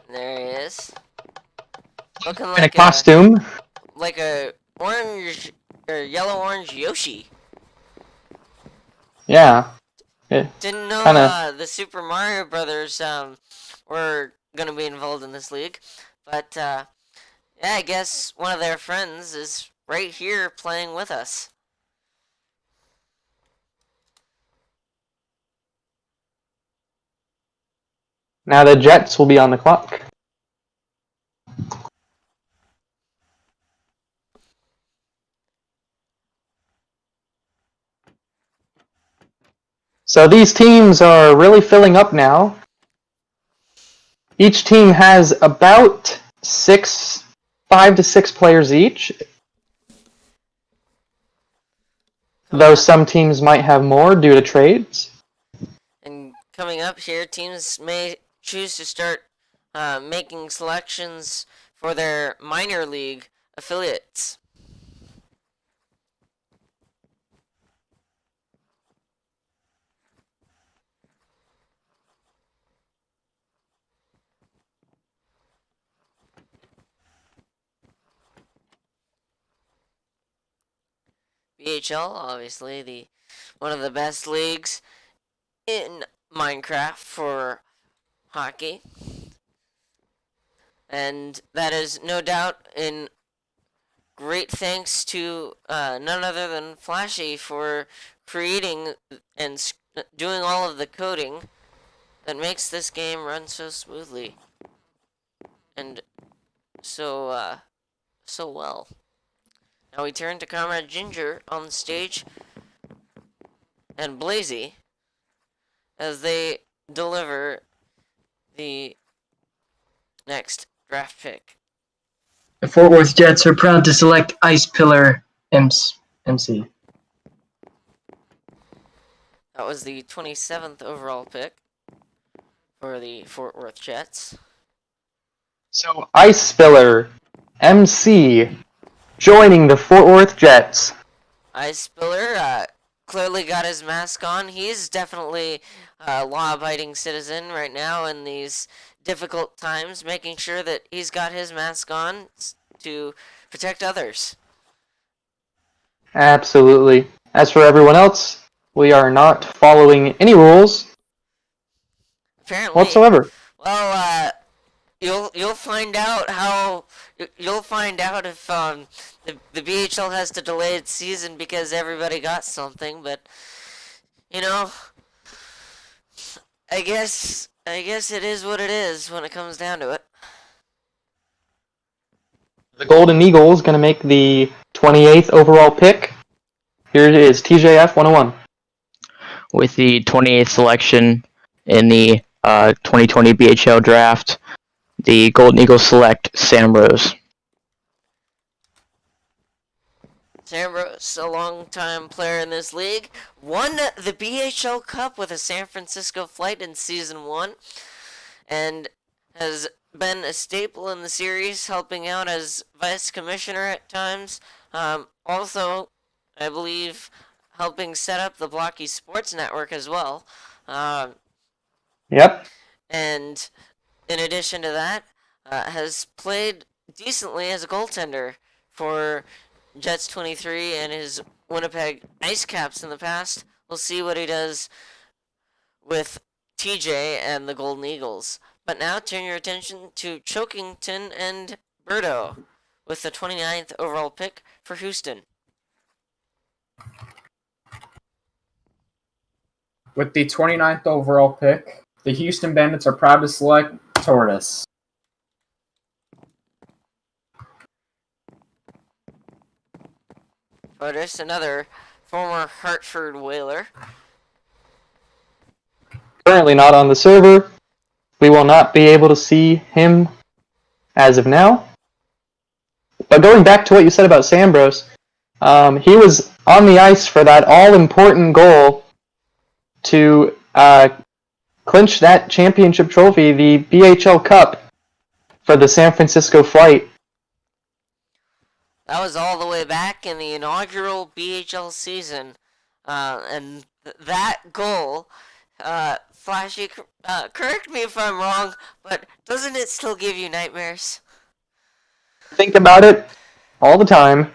There he is. Looking In a like costume. like a orange or yellow-orange Yoshi. Yeah. Didn't know Kinda. the Super Mario Brothers were gonna be involved in this league, but yeah, I guess one of their friends is right here playing with us. Now the Jets will be on the clock. So these teams are really filling up now. Each team has about 5 to 6 players each, though some teams might have more due to trades. And coming up here, teams may choose to start making selections for their minor league affiliates. BHL, obviously, one of the best leagues in Minecraft for hockey. And that is no doubt in great thanks to none other than Flashee for creating and doing all of the coding that makes this game run so smoothly and so well. Now we turn to Comrade Ginger on the stage and Blazy as they deliver the next draft pick. The Fort Worth Jets are proud to select Ice Pillar MC. That was the 27th overall pick for the Fort Worth Jets. So Ice Spiller, MC, joining the Fort Worth Jets. Ice Spiller clearly got his mask on. He's definitely a law-abiding citizen right now in these difficult times, making sure that he's got his mask on to protect others. Absolutely. As for everyone else, we are not following any rules Apparently, whatsoever. well, you'll find out if the BHL has to delay its season because everybody got something. But you know, I guess it is what it is when it comes down to it. The Golden Eagles going to make the 28th overall pick. Here it is, TJF 101. With the 28th selection in the 2020 BHL Draft, the Golden Eagles select Sam Rose. Sam Rose, a long-time player in this league, won the BHL Cup with a San Francisco Flight in Season 1, and has been a staple in the series, helping out as vice commissioner at times. Also, I believe, helping set up the Blockey Sports Network as well. Yep. And in addition to that, has played decently as a goaltender for Jets 23 and his Winnipeg Ice Caps in the past. We'll see what he does with TJ and the Golden Eagles. But now turn your attention to Chokington and Berto with the 29th overall pick for Houston. With the 29th overall pick, the Houston Bandits are proud to select Tortoise. Tortoise, another former Hartford Whaler. Currently not on the server. We will not be able to see him as of now. But going back to what you said about Sambros, he was on the ice for that all-important goal to clinch that championship trophy, the BHL Cup, for the San Francisco Flight. That was all the way back in the inaugural BHL season. And that goal, Flashee, correct me if I'm wrong, but doesn't it still give you nightmares? Think about it all the time.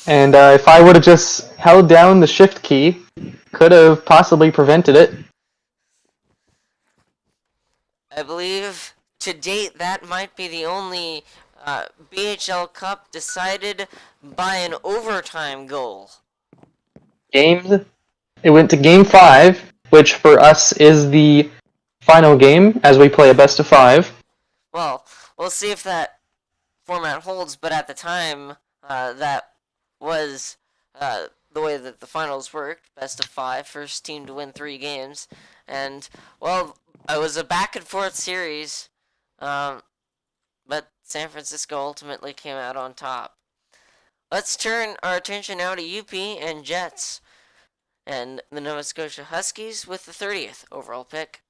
And if I would have just held down the shift key, could have possibly prevented it. I believe to date that might be the only BHL Cup decided by an overtime goal. Games. It went to Game 5, which for us is the final game, as we play a best of 5. Well, we'll see if that format holds, but at the time, that was the way that the finals worked. Best of 5, first team to win 3 games. And, well, it was a back-and-forth series, but San Francisco ultimately came out on top. Let's turn our attention now to Youppi and Jets, and the Nova Scotia Huskies with the 30th overall pick.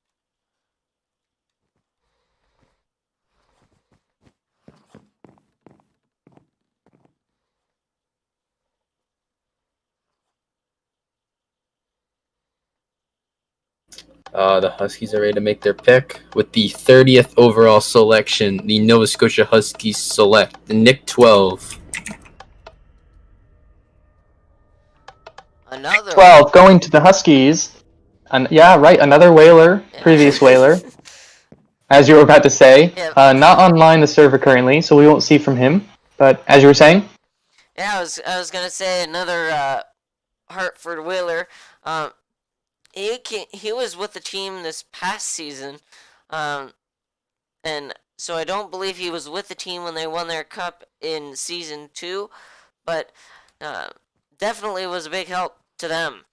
The Huskies are ready to make their pick. With the 30th overall selection, the Nova Scotia Huskies select the Nick 12. Another 12 going to the Huskies. Yeah, right, another Whaler, previous Whaler, as you were about to say. Yep. Not online the server currently, so we won't see from him. But as you were saying, Yeah, I was gonna say another Hartford Whaler. He was with the team this past season, and so I don't believe he was with the team when they won their cup in season 2, but definitely was a big help to them.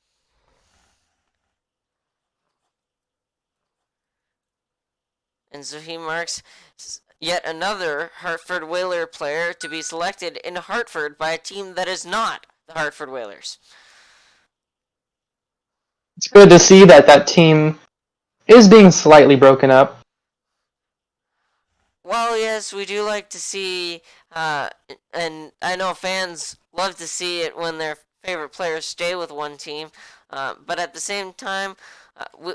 And so he marks yet another Hartford Whaler player to be selected in Hartford by a team that is not the Hartford Whalers. it's good to see that that team is being slightly broken up. Well, yes, we do like to see, and I know fans love to see it when their favorite players stay with one team, but at the same time,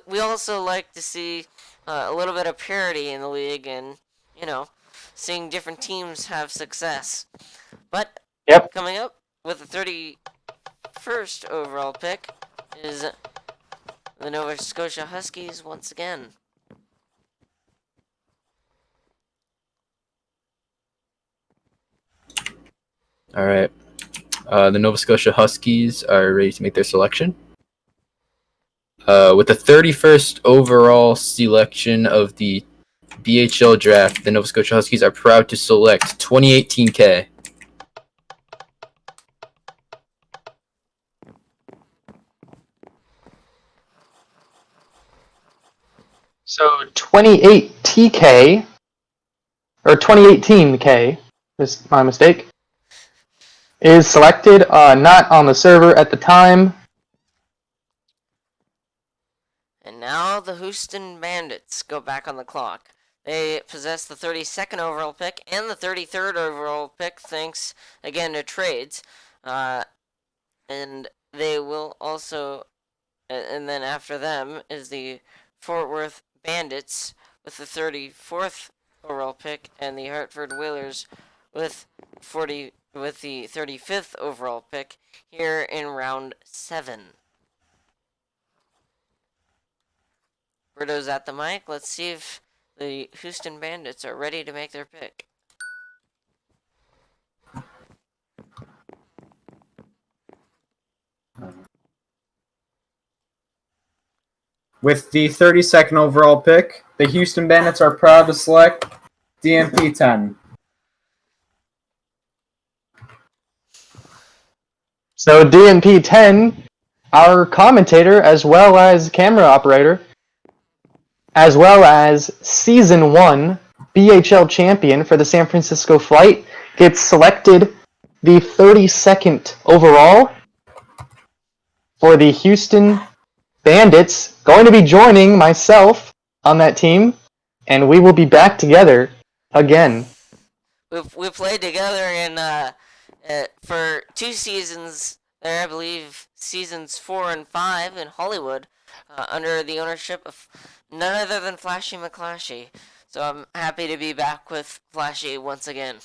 we also like to see a little bit of parity in the league and, seeing different teams have success. But Yep. coming up with the 31st overall pick is the Nova Scotia Huskies once again. All right. The Nova Scotia Huskies are ready to make their selection. With the 31st overall selection of the BHL Draft, the Nova Scotia Huskies are proud to select 2018K. So 28 TK, or 2018 K, is my mistake, is selected, not on the server at the time. And now the Houston Bandits go back on the clock. They possess the 32nd overall pick and the 33rd overall pick, thanks again to trades. And they will also, and then after them is the Fort Worth Bandits with the 34th overall pick, and the Hartford Whalers with the 35th overall pick here in round 7. Berto's at the mic. Let's see if the Houston Bandits are ready to make their pick. With the 32nd overall pick, the Houston Bandits are proud to select DMP 10. So DMP 10, our commentator as well as camera operator, as well as Season 1 BHL champion for the San Francisco Flight, gets selected the 32nd overall for the Houston Bandits, going to be joining myself on that team, and we will be back together again. We played together in for 2 seasons there, I believe, seasons 4 and 5 in Hollywood, under the ownership of none other than Flashee. So I'm happy to be back with Flashee once again.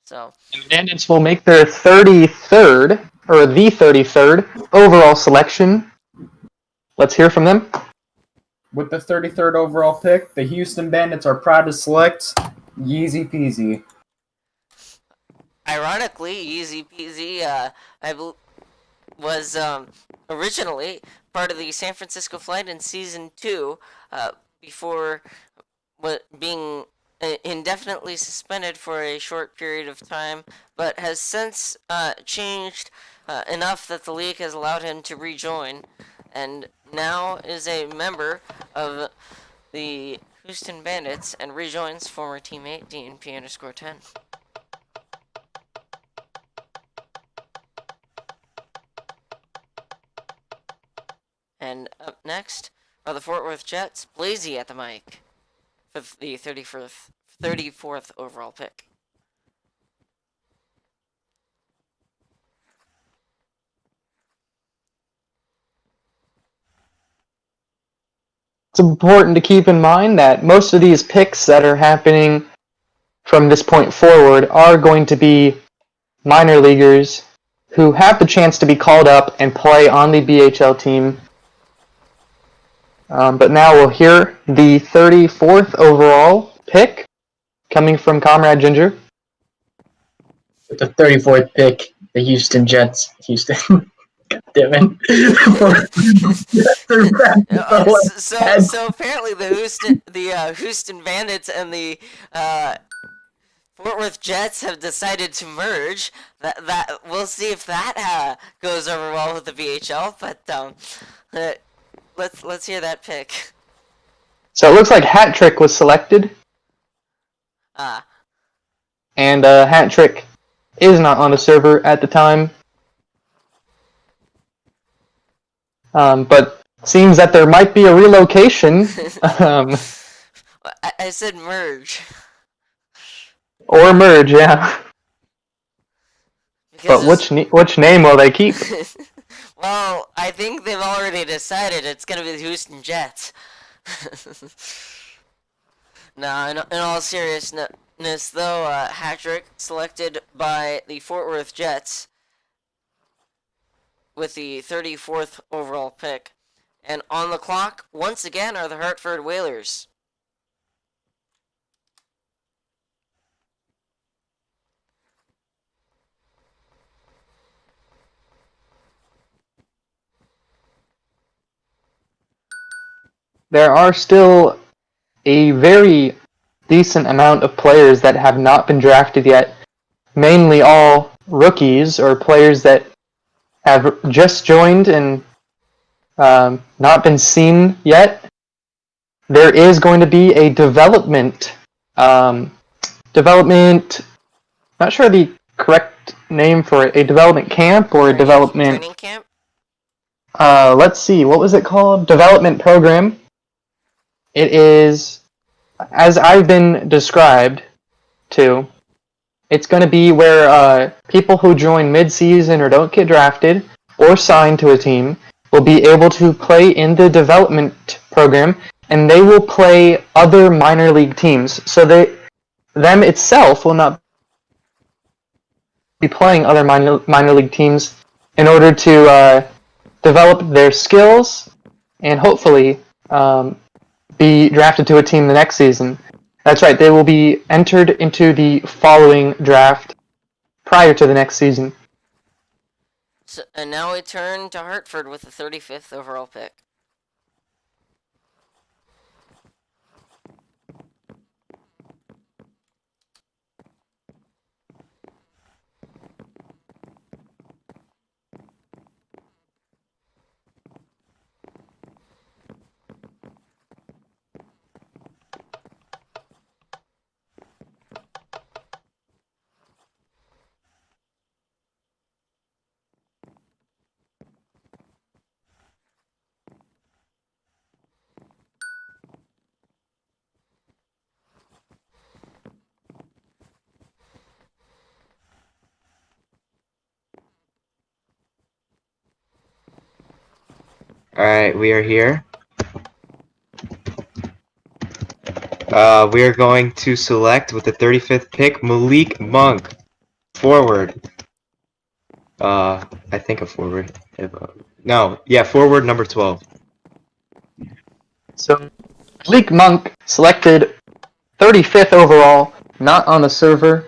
So And the Bandits will make their 33rd, or the 33rd, overall selection. Let's hear from them. With the 33rd overall pick, the Houston Bandits are proud to select Yeezy Peasy. ironically, Easy Peasy, was originally part of the San Francisco Flight in season 2, before being indefinitely suspended for a short period of time, but has since changed enough that the league has allowed him to rejoin, and now is a member of the Houston Bandits and rejoins former teammate DNP_10. And up next are the Fort Worth Jets. Blazey at the mic for the 34th overall pick. It's important to keep in mind that most of these picks that are happening from this point forward are going to be minor leaguers who have the chance to be called up and play on the BHL team. But now we'll hear the 34th overall pick coming from Comrade Ginger. With the 34th pick, the Houston Jets. Houston. God damn it. So apparently the Houston Bandits and the Fort Worth Jets have decided to merge. That we'll see if that goes over well with the BHL. But let's hear that pick. So it looks like Hat Trick was selected. And Hat Trick is not on the server at the time. But seems that there might be a relocation. I said merge. Or merge, yeah. Because But which name will they keep? Well, I think they've already decided it's going to be the Houston Jets. No, in all seriousness, though, Hatrick selected by the Fort Worth Jets with the 34th overall pick. And on the clock, once again, are the Hartford Whalers. There are still a very decent amount of players that have not been drafted yet. Mainly all rookies or players that have just joined and not been seen yet. There is going to be a development, not sure the correct name for it, a development camp or a development... Training camp? Let's see, what was it called? Development program. It is, as I've been described to, it's going to be where people who join mid-season or don't get drafted or signed to a team will be able to play in the development program, and they will play other minor league teams. So them itself will not be playing other minor league teams in order to develop their skills and hopefully be drafted to a team the next season. That's right, they will be entered into the following draft prior to the next season. So, and now we turn to Hartford with the 35th overall pick. Alright, we are here. We are going to select with the 35th pick Malik Monk, forward. I think a forward. Forward number 12. So, Malik Monk selected 35th overall, not on the server,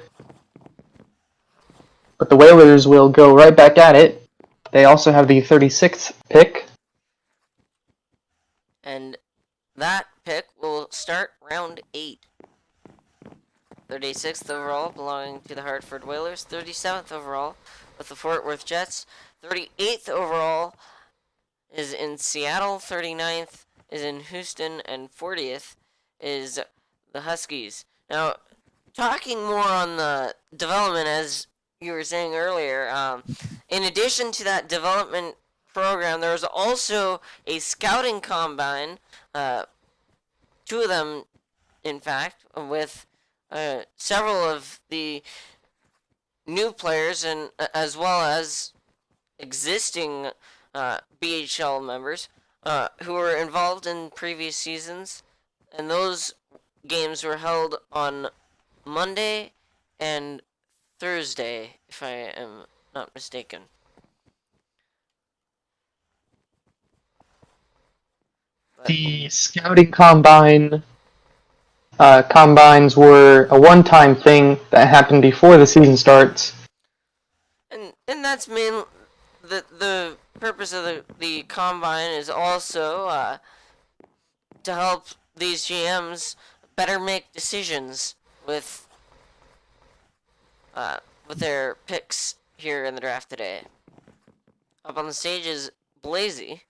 but the Whalers will go right back at it. They also have the 36th pick. And that pick will start round 8. 36th overall belonging to the Hartford Whalers. 37th overall with the Fort Worth Jets. 38th overall is in Seattle. 39th is in Houston. And 40th is the Huskies. Now, talking more on the development, as you were saying earlier, in addition to that development program, there was also a scouting combine, 2 of them, in fact, with several of the new players and as well as existing BHL members who were involved in previous seasons, and those games were held on Monday and Thursday, if I am not mistaken. The scouting combines were a one-time thing that happened before the season starts. And that's main the purpose of the combine is also to help these GMs better make decisions with their picks here in the draft today. Up on the stage is Blazy.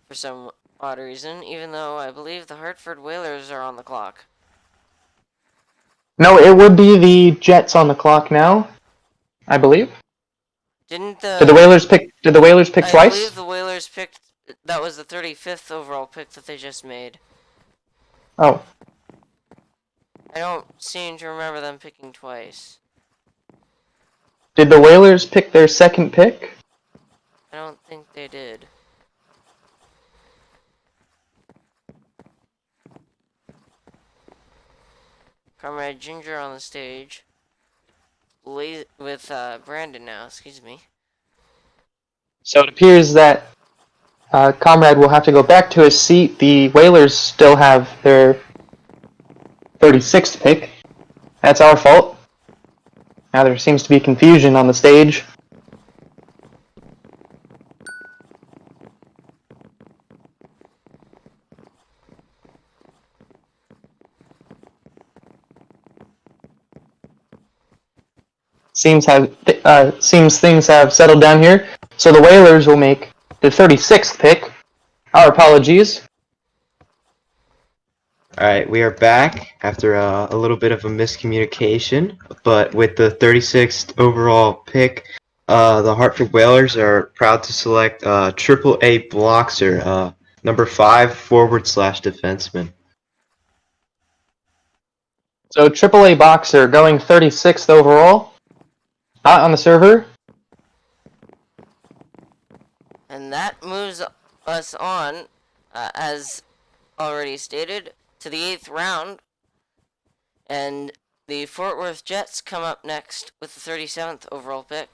For some odd reason, even though I believe the Hartford Whalers are on the clock. No, it would be the Jets on the clock now, I believe. Did the Whalers pick I twice? believe the Whalers picked. That was the 35th overall pick that they just made. Oh. I don't seem to remember them picking twice. Did the Whalers pick their second pick? I don't think they did. Comrade Ginger on the stage. With Brandon now, excuse me. So it appears that Comrade will have to go back to his seat. The Whalers still have their 36th pick. That's our fault. Now there seems to be confusion on the stage. Seems things have settled down here. So the Whalers will make the 36th pick. Our apologies. Alright, we are back after a little bit of a miscommunication, but with the 36th overall pick, the Hartford Whalers are proud to select AAA Blockser, number 5 forward/defenseman. So AAA Boxer going 36th overall. Not on the server. And that moves us on, as already stated, to the 8th round. And the Fort Worth Jets come up next with the 37th overall pick.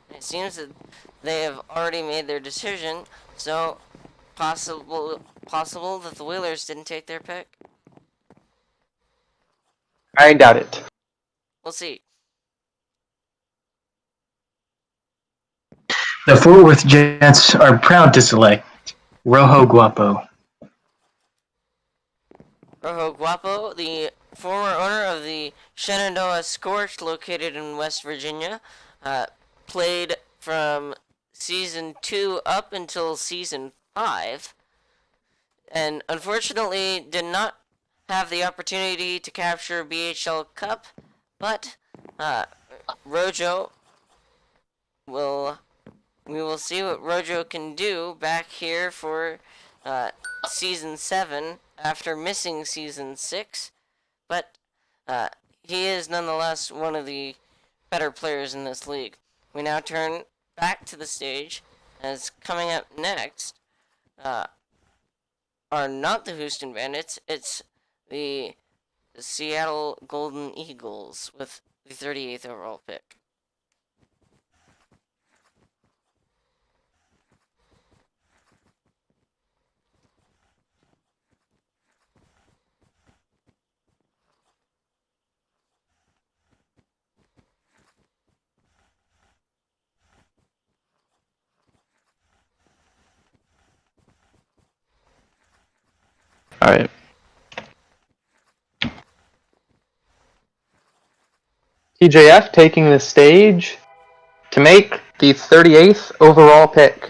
It seems that they have already made their decision, so possible that the Whalers didn't take their pick. I doubt it. We'll see. The Fort Worth Jets are proud to select Rojo Guapo. Rojo Guapo, the former owner of the Shenandoah Scorch, located in West Virginia, played from season 2 up until season 5, and unfortunately did not have the opportunity to capture BHL Cup, but Rojo we will see what Rojo can do back here for season 7 after missing season 6, but he is nonetheless one of the better players in this league. We now turn back to the stage, as coming up next are not the Houston Bandits, it's the Seattle Golden Eagles with the 38th overall pick. All right. TJF taking the stage to make the 38th overall pick.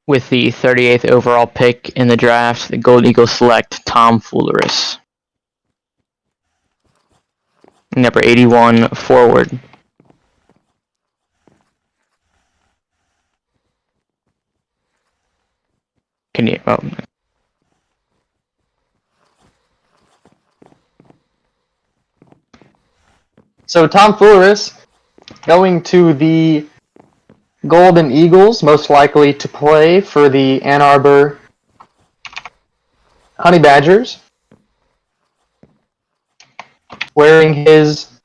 With the 38th overall pick in the draft, the Golden Eagles select Tom Fooleris. Number 81, forward. Can you? Oh. So Tom Fooleris going to the Golden Eagles, most likely to play for the Ann Arbor Honey Badgers, wearing his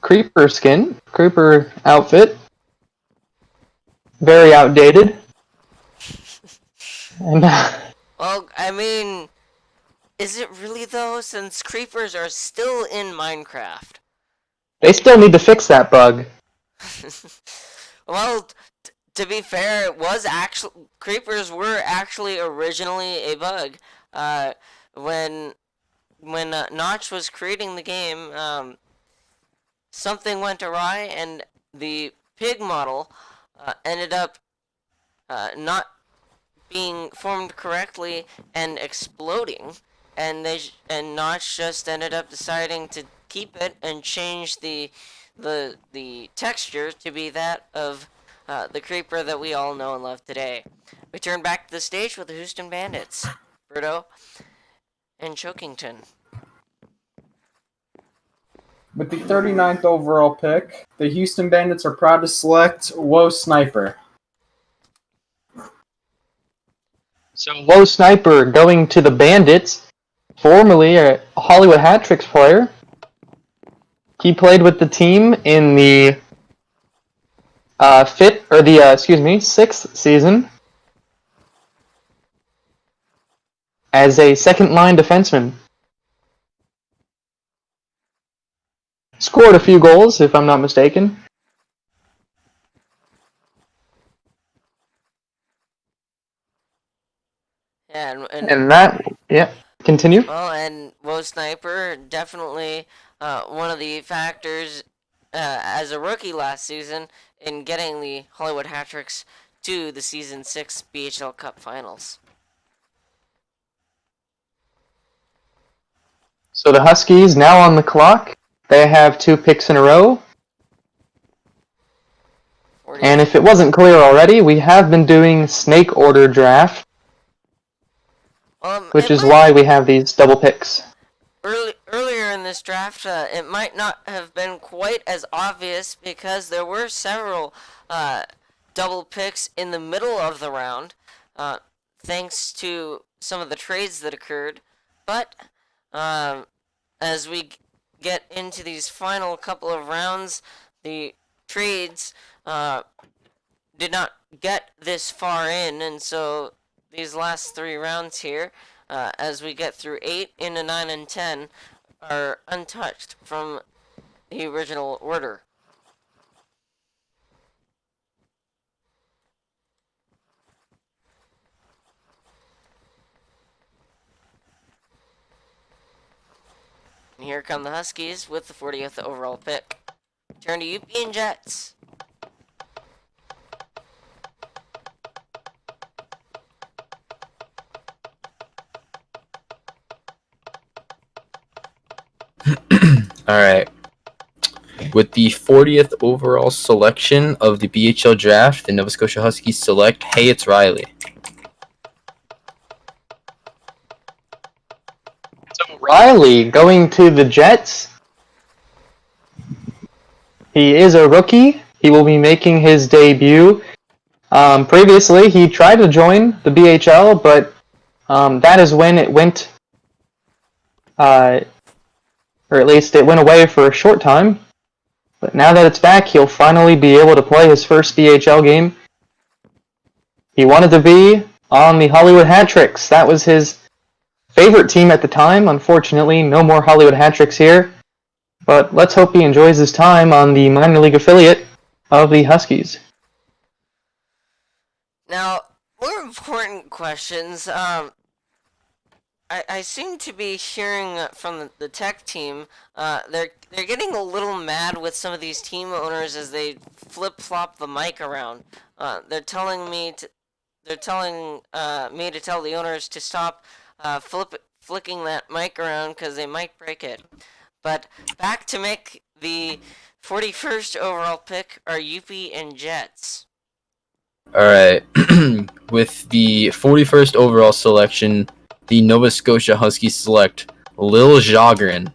creeper outfit, very outdated. And Well, I mean, is it really though, since creepers are still in Minecraft? they still need to fix that bug. Well, to be fair, it was actually creepers were actually originally a bug. When Notch was creating the game, something went awry, and the pig model ended up not being formed correctly and exploding, and Notch just ended up deciding to keep it and change the texture to be that of the creeper that we all know and love today. We turn back to the stage with the Houston Bandits, Bruto and Chokington. With the 39th overall pick, the Houston Bandits are proud to select Woe Sniper. So Woe Sniper going to the Bandits, formerly a Hollywood Hat Tricks player. He played with the team in the sixth season as a second-line defenseman. Scored a few goals, if I'm not mistaken. Yeah, continue. Well, and Woe Sniper, definitely one of the factors as a rookie last season in getting the Hollywood Hat Tricks to the Season 6 BHL Cup Finals. So the Huskies now on the clock. They have 2 picks in a row. 40. And if it wasn't clear already, we have been doing snake order draft, which is why we have these double picks. Earlier in this draft, it might not have been quite as obvious because there were several double picks in the middle of the round, thanks to some of the trades that occurred. But as we get into these final couple of rounds, the trades did not get this far in, and so these last 3 rounds here, as we get through 8 into 9 and 10, are untouched from the original order. And here come the Huskies with the 40th overall pick. Turn to Youppi and Jets. Alright. With the 40th overall selection of the BHL draft, the Nova Scotia Huskies select Hey, it's Riley. So Riley going to the Jets. He is a rookie. He will be making his debut. Previously, he tried to join the BHL, but that is when it went, or at least it went away for a short time. But now that it's back, he'll finally be able to play his first BHL game. He wanted to be on the Hollywood Hat-Tricks. That was his favorite team at the time. Unfortunately, no more Hollywood Hat-Tricks here. But let's hope he enjoys his time on the minor league affiliate of the Huskies. Now, more important questions. I seem to be hearing from the tech team. They're getting a little mad with some of these team owners as they flip flop the mic around. They're telling me to tell the owners to stop flicking that mic around because they might break it. But back to make the 41st overall pick are Youppi and Jets. Alright. With the 41st overall selection, the Nova Scotia Huskies select Lil Jogren.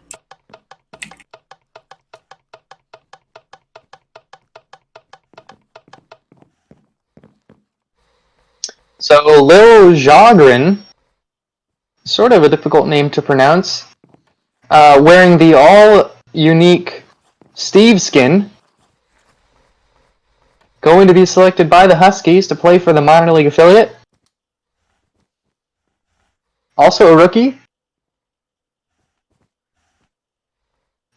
So Lil Jogren, sort of a difficult name to pronounce, wearing the all-unique Steve skin, going to be selected by the Huskies to play for the minor league affiliate. Also a rookie.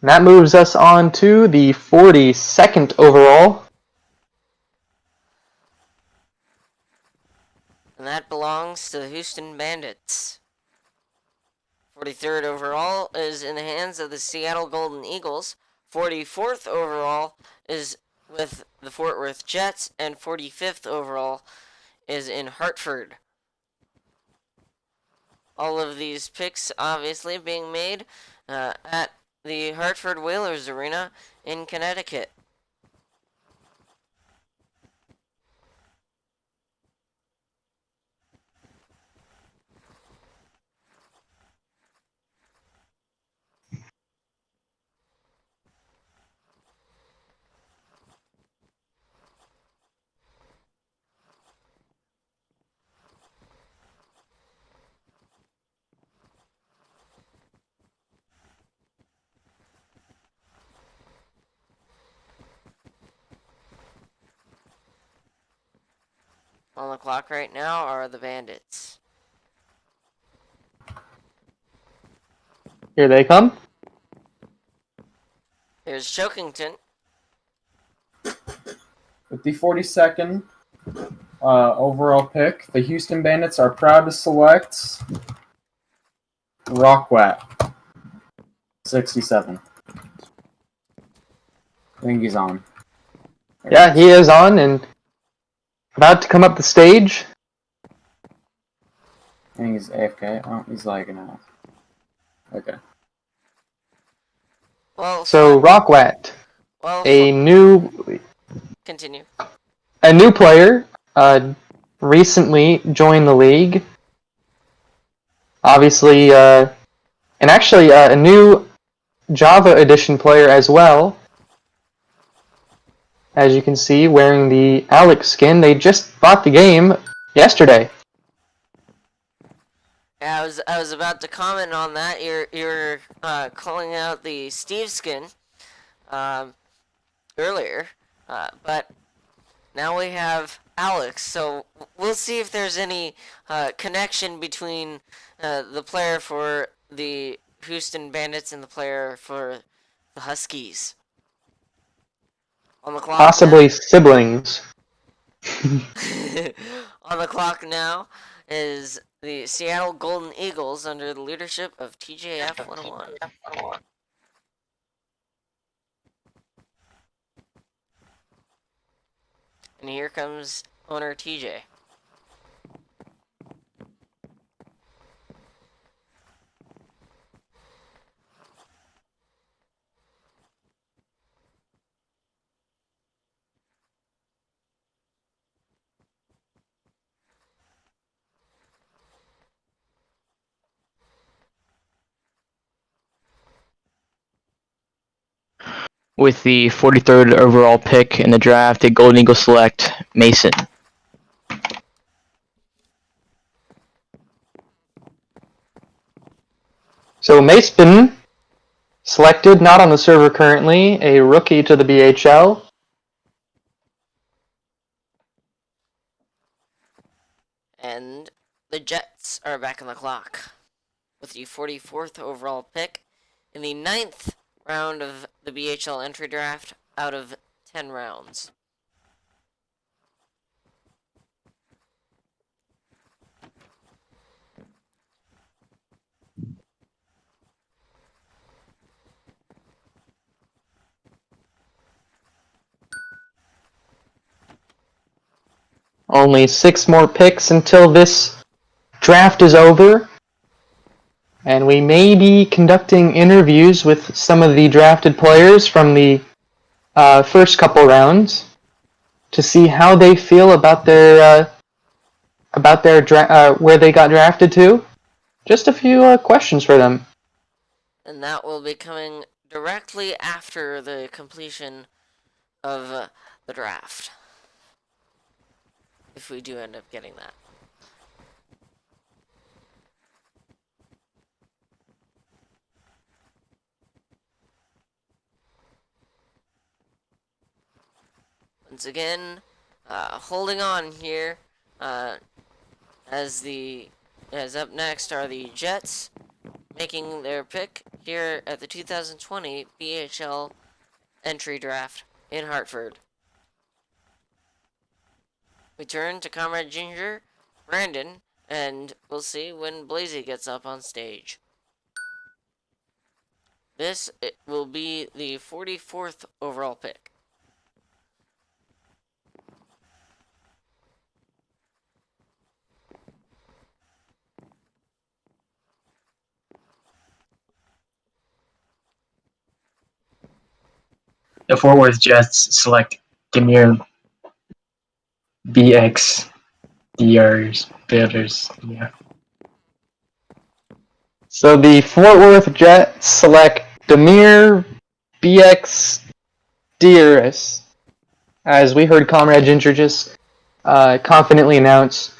And that moves us on to the 42nd overall. And that belongs to the Houston Bandits. 43rd overall is in the hands of the Seattle Golden Eagles. 44th overall is with the Fort Worth Jets. And 45th overall is in Hartford. All of these picks obviously being made at the Hartford Whalers Arena in Connecticut. On the clock right now are the Bandits. Here they come. Here's Chokington. With the 42nd overall pick, the Houston Bandits are proud to select Rockwat, 67. I think he's on. Yeah, he is on and about to come up the stage. I think he's AFK. Oh, he's lagging out. Okay. Well, So Rockwat, well, a new continue. player, recently joined the league. Obviously, and actually a new Java Edition player as well. As you can see, wearing the Alex skin. They just bought the game yesterday. Yeah, I was about to comment on that. You're calling out the Steve skin earlier, but now we have Alex. So we'll see if there's any connection between the player for the Houston Bandits and the player for the Huskies. On the clock. Possibly siblings. On the clock now is the Seattle Golden Eagles under the leadership of TJF 101. And here comes owner TJ. With the 43rd overall pick in the draft, the Golden Eagles select Mason. So Mason selected, not on the server currently, a rookie to the BHL. And the Jets are back on the clock with the 44th overall pick in the 9th round of the BHL entry draft out of 10 rounds. Only 6 more picks until this draft is over. And we may be conducting interviews with some of the drafted players from the first couple rounds to see how they feel about their where they got drafted to. Just a few questions for them. And that will be coming directly after the completion of the draft. If we do end up getting that. Once again, holding on here, as up next are the Jets, making their pick here at the 2020 BHL entry draft in Hartford. We turn to Comrade Ginger, Brandon, and we'll see when Blazy gets up on stage. This will be the 44th overall pick. The Fort Worth Jets select Demir BX Builders. Yeah. So the Fort Worth Jets select Demir BX Dearest, as we heard Comrade Ginger just confidently announce.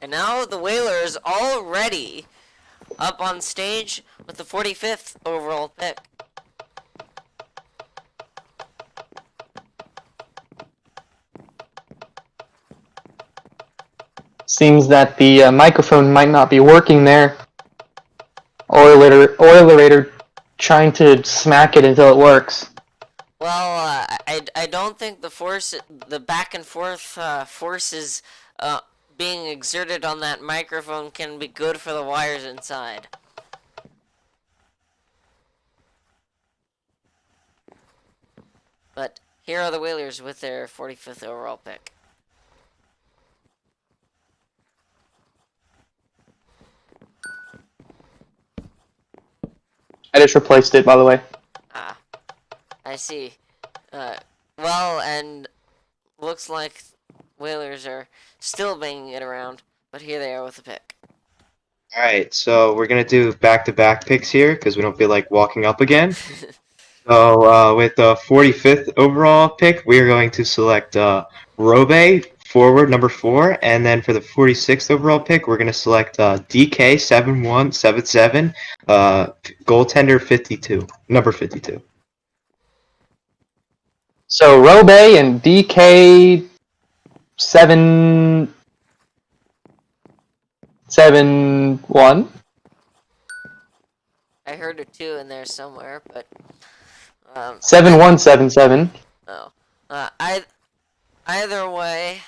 And now the Whalers already up on stage with the 45th overall pick. Seems that the microphone might not be working there. Oilerator trying to smack it until it works. Well, I don't think the back and forth forces being exerted on that microphone can be good for the wires inside. But here are the Whalers with their 45th overall pick. I just replaced it, by the way. Ah, I see. Well, and looks like Whalers are still banging it around, but here they are with the pick. All right, so we're gonna do back-to-back picks here because we don't feel like walking up again. So with the 45th overall pick, we are going to select Robe, forward number 4, and then for the 46th overall pick, we're going to select DK7177, goaltender 52, number 52. So Robe and DK 771. I heard a 2 in there somewhere, but 7177. oh, either way,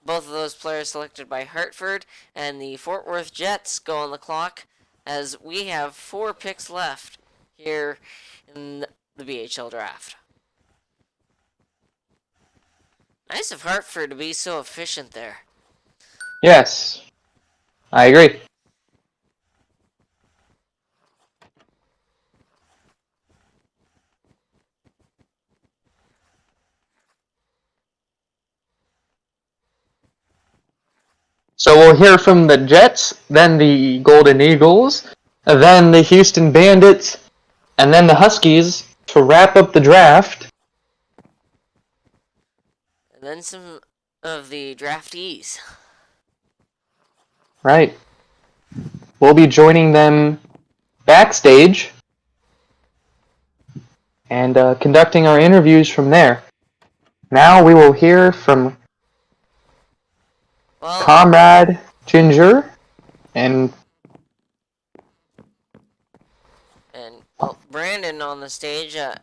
both of those players selected by Hartford and the Fort Worth Jets go on the clock, as we have 4 picks left here in the BHL draft. Nice of Hartford to be so efficient there. Yes, I agree. So we'll hear from the Jets, then the Golden Eagles, then the Houston Bandits, and then the Huskies to wrap up the draft. And then some of the draftees. Right. We'll be joining them backstage and conducting our interviews from there. Now we will hear from Comrade Ginger and Brandon on the stage. I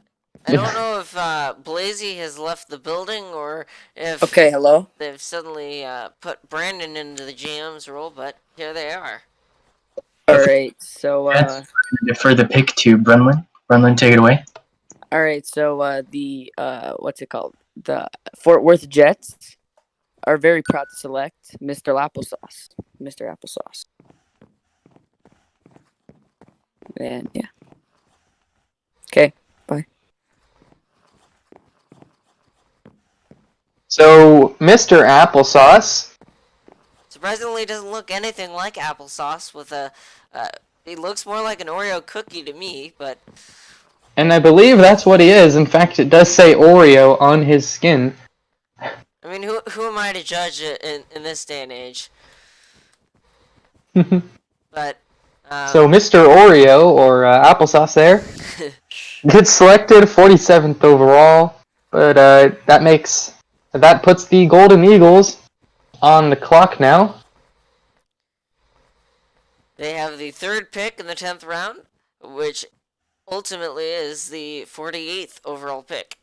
don't know if Blazy has left the building or if hello. they've suddenly put Brandon into the GM's role, but here they are. Alright, so Defer the pick to Brenlin. Brenlin, take it away. the what's it called? The Fort Worth Jets are very proud to select Mr. Applesauce. Mr. Applesauce. And yeah. Okay, bye. so Mr. Applesauce. Surprisingly, doesn't look anything like applesauce. With a, he looks more like an Oreo cookie to me. But And I believe that's what he is. In fact, it does say Oreo on his skin. I mean, who am I to judge it in this day and age? But So Mr. Oreo, or Applesauce there, gets selected 47th overall, but that puts the Golden Eagles on the clock now. they have the 3rd pick in the 10th round, which ultimately is the 48th overall pick.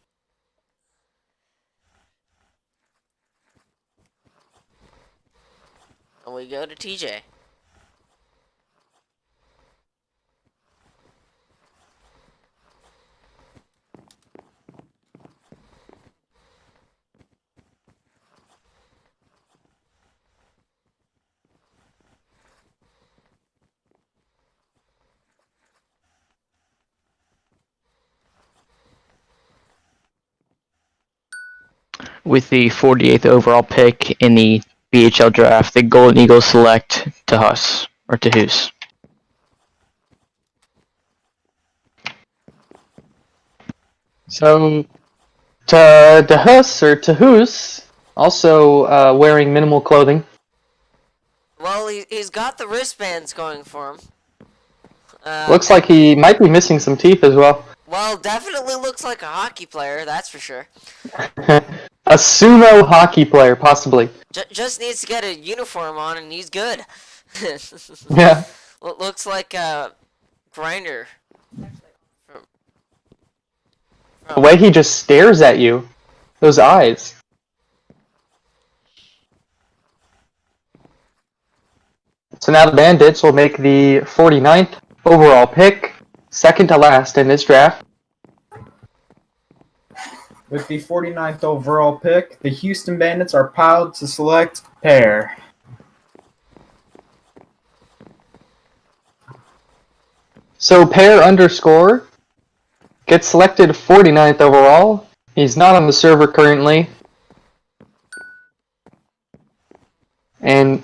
And we go to TJ. With the 48th overall pick in the BHL draft, the Golden Eagles select to Hus, or to Hoos. So, to Hus, or to Hoos, also wearing minimal clothing. Well, he's got the wristbands going for him. Looks like he might be missing some teeth as well. Well, definitely looks like a hockey player, that's for sure. A sumo hockey player, possibly. Just needs to get a uniform on and he's good. Yeah. Looks like a grinder. The way he just stares at you. Those eyes. So now the Bandits will make the 49th overall pick, second to last in this draft. With the 49th overall pick, the Houston Bandits are proud to select pair. So pair underscore gets selected 49th overall. He's not on the server currently. And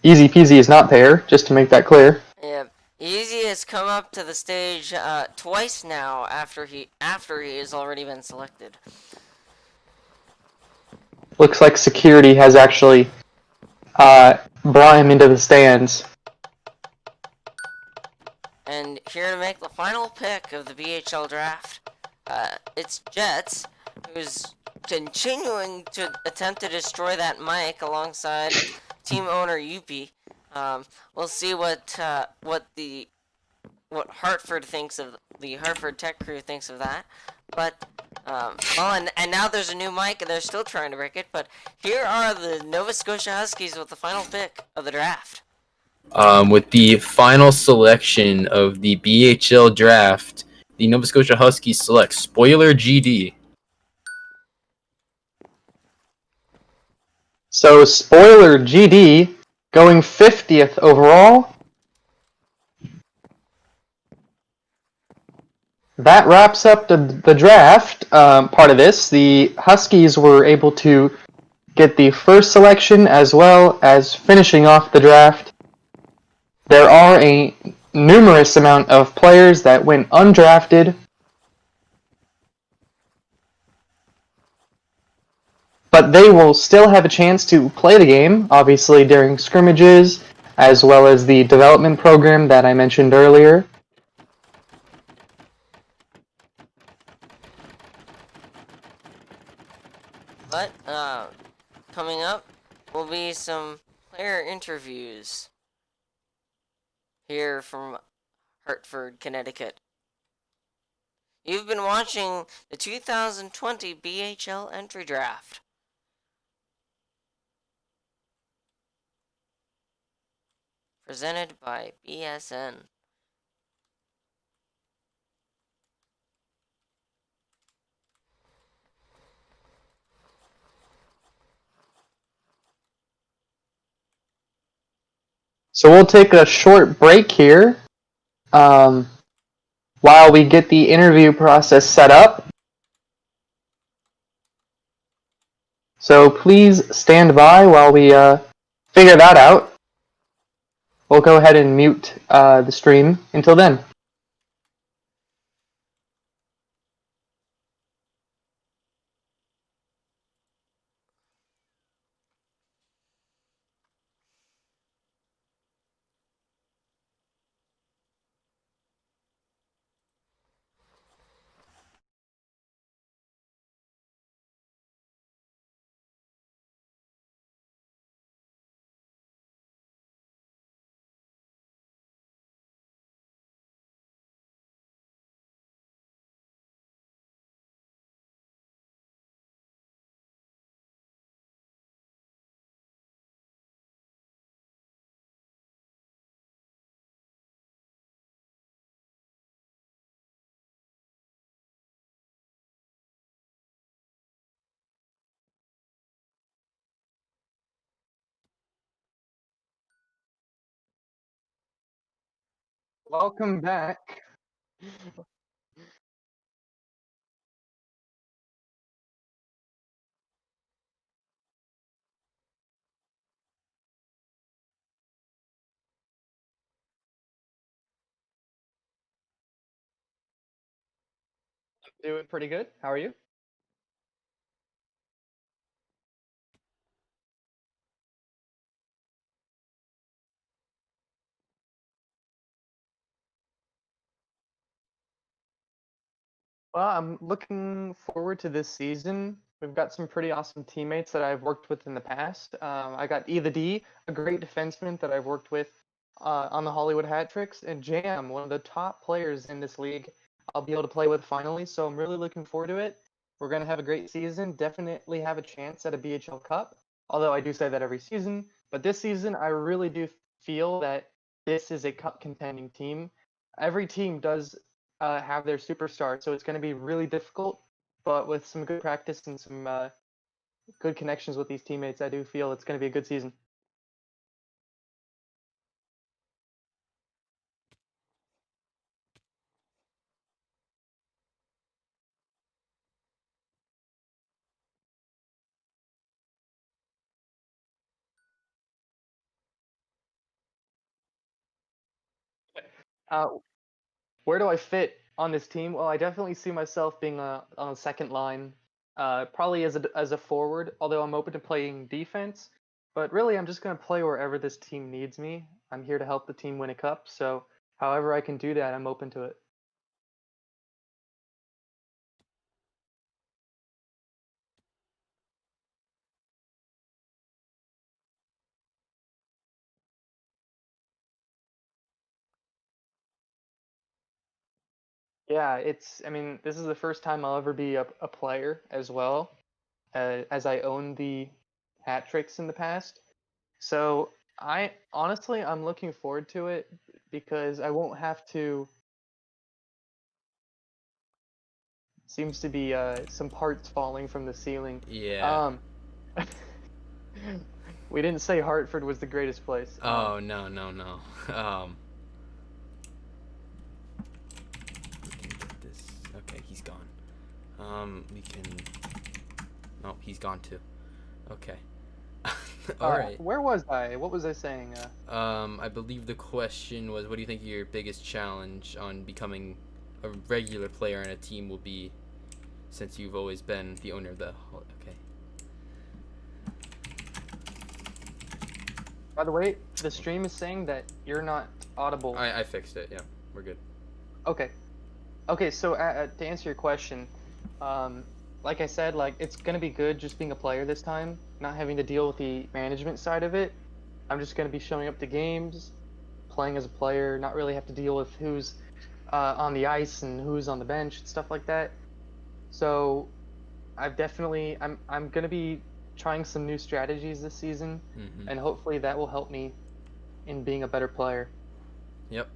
Easy Peasy is not pair, just to make that clear. Yeah, Easy has come up to the stage twice now after he has already been selected. Looks like security has actually brought him into the stands. And here to make the final pick of the BHL draft, it's Jets, who's continuing to attempt to destroy that mic alongside team owner Youppi. We'll see what Hartford thinks of the Hartford Tech crew thinks of that. But and now there's a new mic, and they're still trying to break it. But here are the Nova Scotia Huskies with the final pick of the draft. With the final selection of the BHL draft, the Nova Scotia Huskies select Spoiler GD. So Spoiler GD going 50th overall. That wraps up the draft part of this. The Huskies were able to get the first selection as well as finishing off the draft. There are a numerous amount of players that went undrafted, but they will still have a chance to play the game, obviously during scrimmages, as well as the development program that I mentioned earlier. But coming up will be some player interviews here from Hartford, Connecticut. You've been watching the 2020 BHL entry draft. Presented by BSN. So we'll take a short break here while we get the interview process set up. So please stand by while we figure that out. We'll go ahead and mute the stream until then. Welcome back. Doing pretty good. How are you? Well, I'm looking forward to this season. We've got some pretty awesome teammates that I've worked with in the past. I got E the D, a great defenseman that I've worked with on the Hollywood Hat Tricks, and Jam, one of the top players in this league. I'll be able to play with finally, so I'm really looking forward to it. We're going to have a great season, definitely have a chance at a BHL Cup, although I do say that every season. But this season, I really do feel that this is a cup contending team. Every team does have their superstar, so it's going to be really difficult. But with some good practice and some good connections with these teammates, I do feel it's going to be a good season. Where do I fit on this team? Well, I definitely see myself being on a second line, probably as a forward. Although I'm open to playing defense, but really I'm just gonna play wherever this team needs me. I'm here to help the team win a cup, so however I can do that, I'm open to it. Yeah, I mean, this is the first time I'll ever be a player as well, as I own the hat tricks in the past. So I'm looking forward to it because I won't have to. Seems to be some parts falling from the ceiling. Yeah. We didn't say Hartford was the greatest place. Oh, no. We can get this. Okay, he's gone. We can. Oh, he's gone too. Okay. All right. Where was I? What was I saying? I believe the question was, what do you think your biggest challenge on becoming a regular player on a team will be, since you've always been the owner of the. Okay. By the way, the stream is saying that you're not audible. I fixed it. Yeah, we're good. Okay. Okay, so to answer your question, like I said, like it's gonna be good just being a player this time, not having to deal with the management side of it. I'm just gonna be showing up to games, playing as a player, not really have to deal with who's on the ice and who's on the bench and stuff like that. So I'm gonna be trying some new strategies this season, and hopefully that will help me in being a better player. Yep.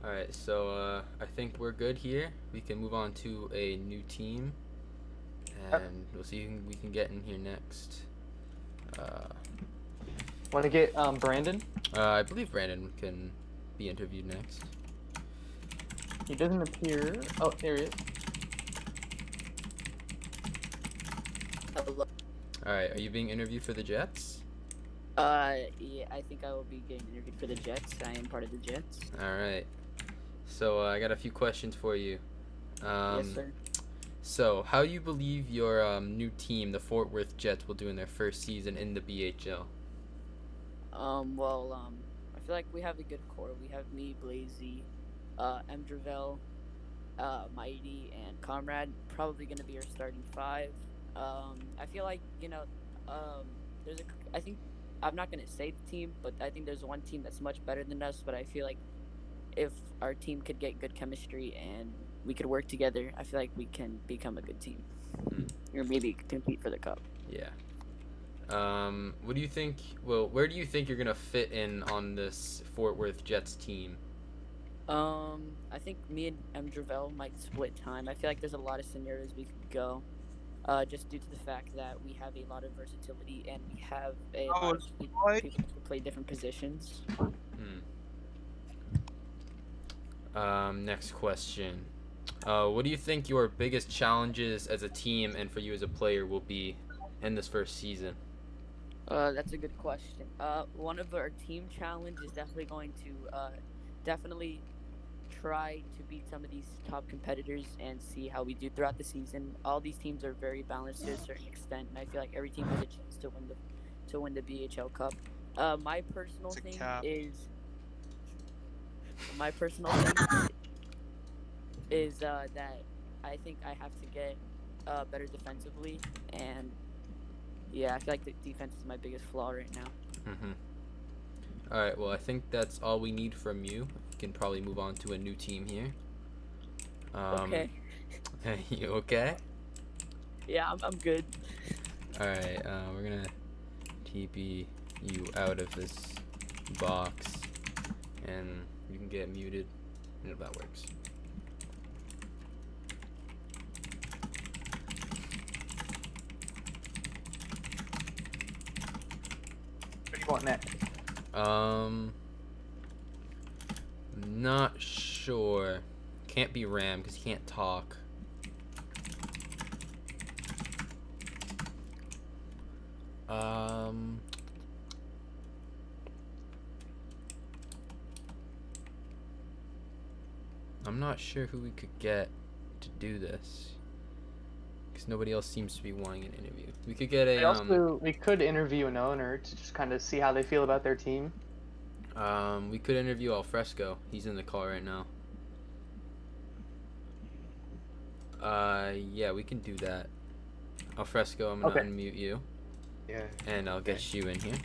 Alright, so I think we're good here. We can move on to a new team. And we'll see who we can get in here next. Want to get Brandon? I believe Brandon can be interviewed next. He doesn't appear. Oh, there he is. Hello. Alright, are you being interviewed for the Jets? Yeah, I think I will be getting interviewed for the Jets. I am part of the Jets. Alright. So I got a few questions for you. Yes, sir. So, how do you believe your new team, the Fort Worth Jets, will do in their first season in the BHL? I feel like we have a good core. We have me, Blazy, Emdravel, Mighty, and Comrade. Probably going to be our starting five. I feel like, I think, I'm not going to say the team, but I think there's one team that's much better than us, but I feel like if our team could get good chemistry and we could work together, I feel like we can become a good team. Or maybe compete for the cup. Yeah. What do you think? Well, where do you think you're gonna fit in on this Fort Worth Jets team? I think me and Emdravel might split time. I feel like there's a lot of scenarios we could go, just due to the fact that we have a lot of versatility and we have a lot of people who play different positions. Next question. What do you think your biggest challenges as a team and for you as a player will be in this first season? That's a good question. One of our team challenge is definitely going to definitely try to beat some of these top competitors and see how we do throughout the season. All these teams are very balanced to a certain extent, and I feel like every team has a chance to win the BHL Cup. My personal thing is that I think I have to get better defensively, and yeah, I feel like the defense is my biggest flaw right now. Alright, well, I think that's all we need from you. We can probably move on to a new team here. Okay. You okay? Yeah, I'm good. Alright, we're gonna TP you out of this box, and you can get muted. You know that works. What do you want next? Not sure. Can't be Ram because he can't talk. I'm not sure who we could get to do this, because nobody else seems to be wanting an interview. We could get We could interview an owner to just kind of see how they feel about their team. we could interview Alfresco. He's in the call right now. Yeah, we can do that. Alfresco, I'm gonna Okay. unmute you, Yeah. and I'll get you in here.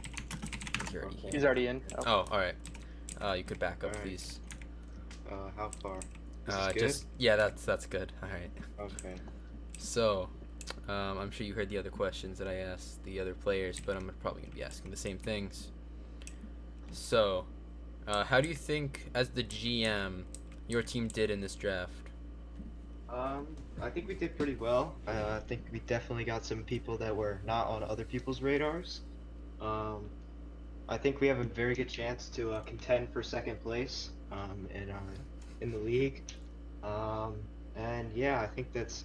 You're already here. He's already in. Oh, all right. You could back up, Alright. please. How far? This is good? Just yeah, that's good. All right. Okay. So, I'm sure you heard the other questions that I asked the other players, but I'm probably gonna be asking the same things. So, how do you think, as the GM, your team did in this draft? I think we did pretty well. I think we definitely got some people that were not on other people's radars. I think we have a very good chance to contend for second place in the league. And yeah, I think that's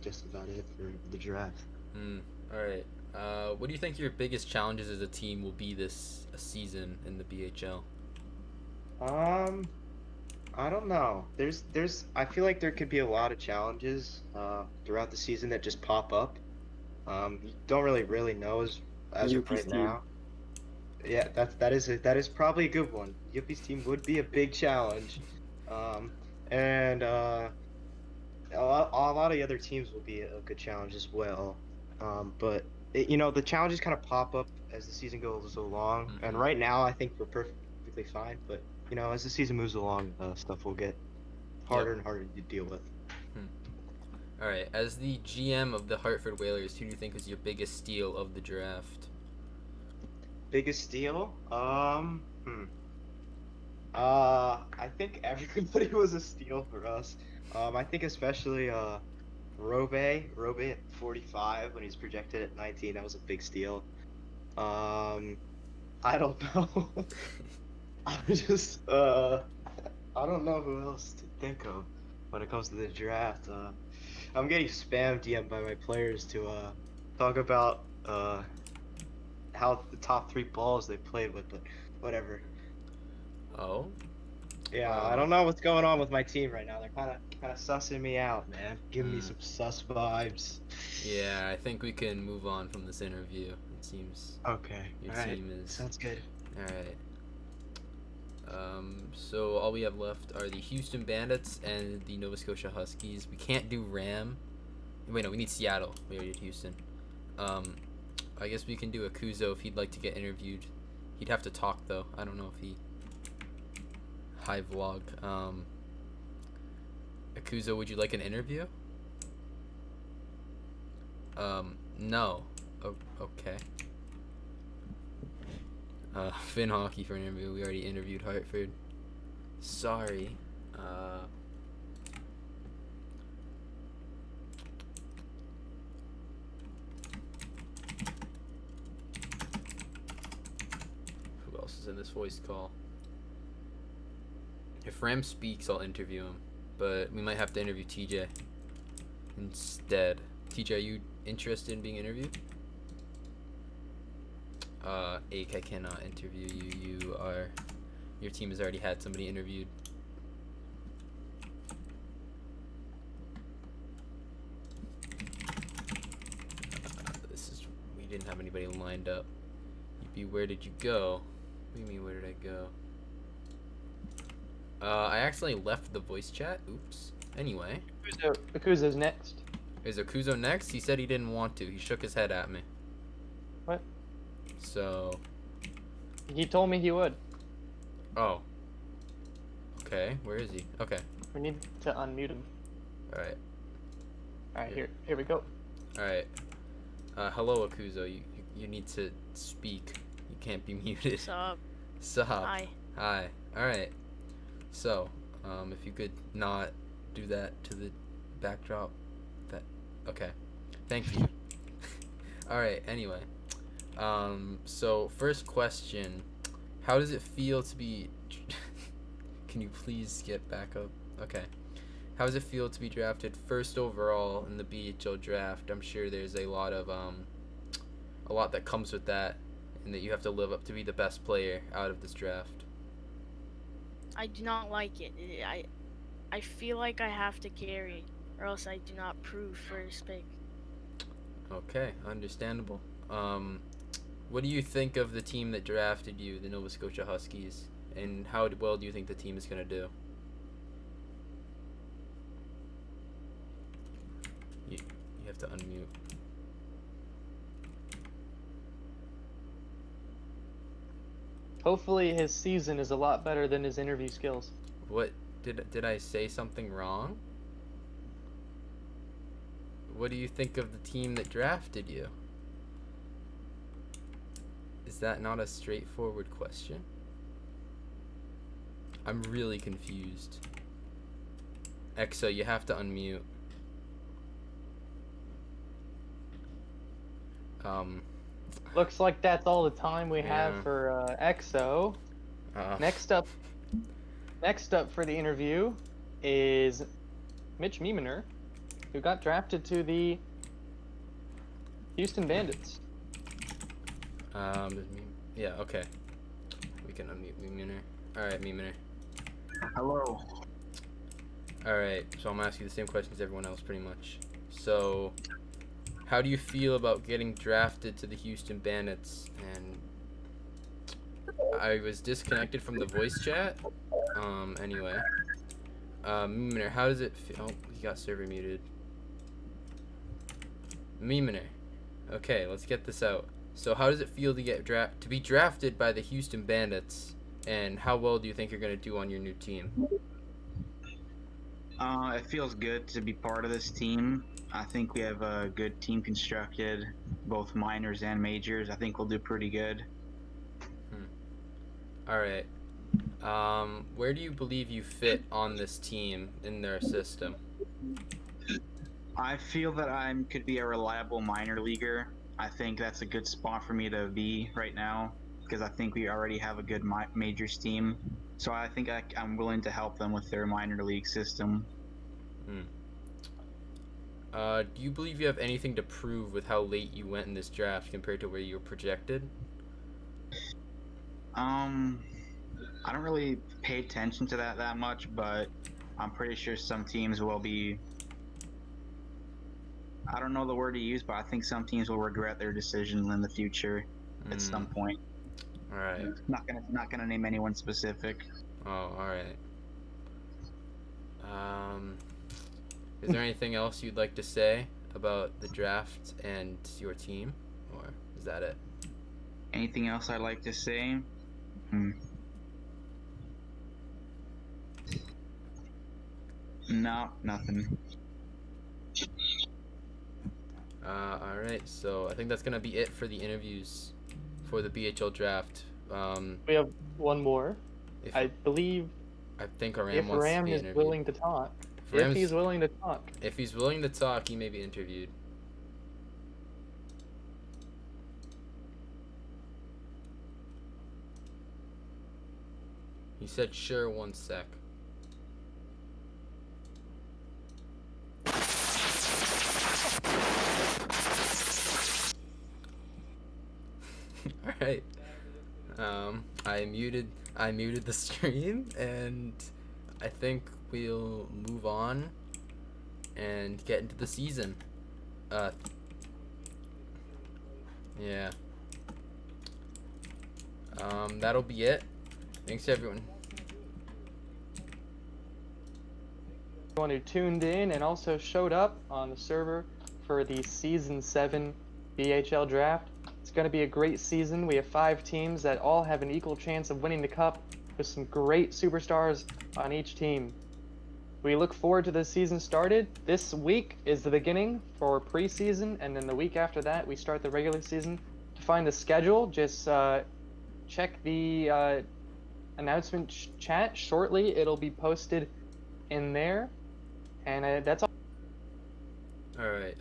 just about it for the draft. All right. What do you think your biggest challenges as a team will be this season in the BHL? I don't know. I feel like there could be a lot of challenges throughout the season that just pop up. You don't really know as of Youppi's right team. now. Yeah, that is probably a good one. Youppi's team would be a big challenge, and a lot of the other teams will be a good challenge as well. But the challenges kind of pop up as the season goes along, and right now I think we're perfectly fine. But as the season moves along, stuff will get harder and harder to deal with. All right. As the GM of the Hartford Whalers, who do you think was your biggest steal of the draft? Biggest steal? I think everybody was a steal for us. I think especially Robe at 45 when he's projected at 19. That was a big steal. I don't know. I don't know who else to think of when it comes to the draft. I'm getting spam DM'd by my players to talk about how the top 3 balls they played with, but whatever. Oh. Yeah, I don't know what's going on with my team right now. They're kind of sussing me out, man. Giving me some sus vibes. Yeah, I think we can move on from this interview. It seems Okay. your All right. team is Sounds good. all right. So all we have left are the Houston Bandits and the Nova Scotia Huskies. We can't do Ram. Wait, no, we need Seattle. We already did Houston. I guess we can do Akuzo if he'd like to get interviewed. He'd have to talk though. I don't know if he. Hi vlog. Akuzo, would you like an interview? No. Okay. Finn Hockey for an interview. We already interviewed Hartford. Sorry. Who else is in this voice call? If Ram speaks, I'll interview him. But we might have to interview TJ instead. TJ, are you interested in being interviewed? Ake, I cannot interview you. Your team has already had somebody interviewed. We didn't have anybody lined up. Youppi, where did you go? What do you mean, where did I go? I accidentally left the voice chat. Oops. Anyway. Akuzo's next. Is Akuzo next? He said he didn't want to. He shook his head at me. What? So. He told me he would. Oh. Okay. Where is he? Okay. We need to unmute him. Alright. Alright, here we go. Alright. Hello, Akuzo. You need to speak. You can't be muted. Sup? Sup? Hi. Hi. Alright. So, if you could not do that to the backdrop. Okay. Thank you. Alright, anyway. So first question. How does it feel to be Can you please get back up? Okay. How does it feel to be drafted first overall in the BHL draft? I'm sure there's a lot that comes with that, and that you have to live up to be the best player out of this draft. I do not like it. I feel like I have to carry, or else I do not prove first pick. Okay, understandable. What do you think of the team that drafted you, the Nova Scotia Huskies, and how well do you think the team is going to do? You have to unmute. Hopefully his season is a lot better than his interview skills. What did I say something wrong? What do you think of the team that drafted you? Is that not a straightforward question? I'm really confused. Exo, you have to unmute. Looks like that's all the time we Yeah. have for EXO. Next up for the interview is Mitch Miemener, who got drafted to the Houston Bandits. Yeah, okay. We can unmute Miemener. Alright, Miemener. Hello. Alright, so I'm gonna ask you the same question as everyone else, pretty much. So, how do you feel about getting drafted to the Houston Bandits? And I was disconnected from the voice chat. Anyway. Miemener, how does it feel? Oh, he got server muted. Miemener. Okay, let's get this out. So, how does it feel to be drafted by the Houston Bandits? And how well do you think you're gonna do on your new team? It feels good to be part of this team. I think we have a good team constructed, both minors and majors. I think we'll do pretty good. Alright. Where do you believe you fit on this team in their system? I feel that I could be a reliable minor leaguer. I think that's a good spot for me to be right now, because I think we already have a good majors team. So I think I'm willing to help them with their minor league system. Do you believe you have anything to prove with how late you went in this draft compared to where you were projected? I don't really pay attention to that much, but I'm pretty sure some teams will be. I don't know the word to use, but I think some teams will regret their decision in the future at some point. All right. Not gonna name anyone specific. Oh, all right. Is there anything else you'd like to say about the draft and your team, or is that it? Anything else I'd like to say? No, nothing. Alright, so I think that's gonna be it for the interviews for the BHL draft. We have one more. If, I believe I think Aram if wants Ram to be is interviewed. willing to talk. If If he's willing to talk. If he's willing to talk, he may be interviewed. He said sure, 1 sec. Alright. I muted the stream, and I think we'll move on and get into the season. Yeah. That'll be it. Thanks everyone. Everyone who tuned in and also showed up on the server for the Season 7 BHL Draft. It's going to be a great season. We have 5 teams that all have an equal chance of winning the cup with some great superstars on each team. We look forward to the season started. This week is the beginning for preseason, and then the week after that we start the regular season. To find the schedule, just check the announcement chat shortly. It'll be posted in there, and that's all. Alright.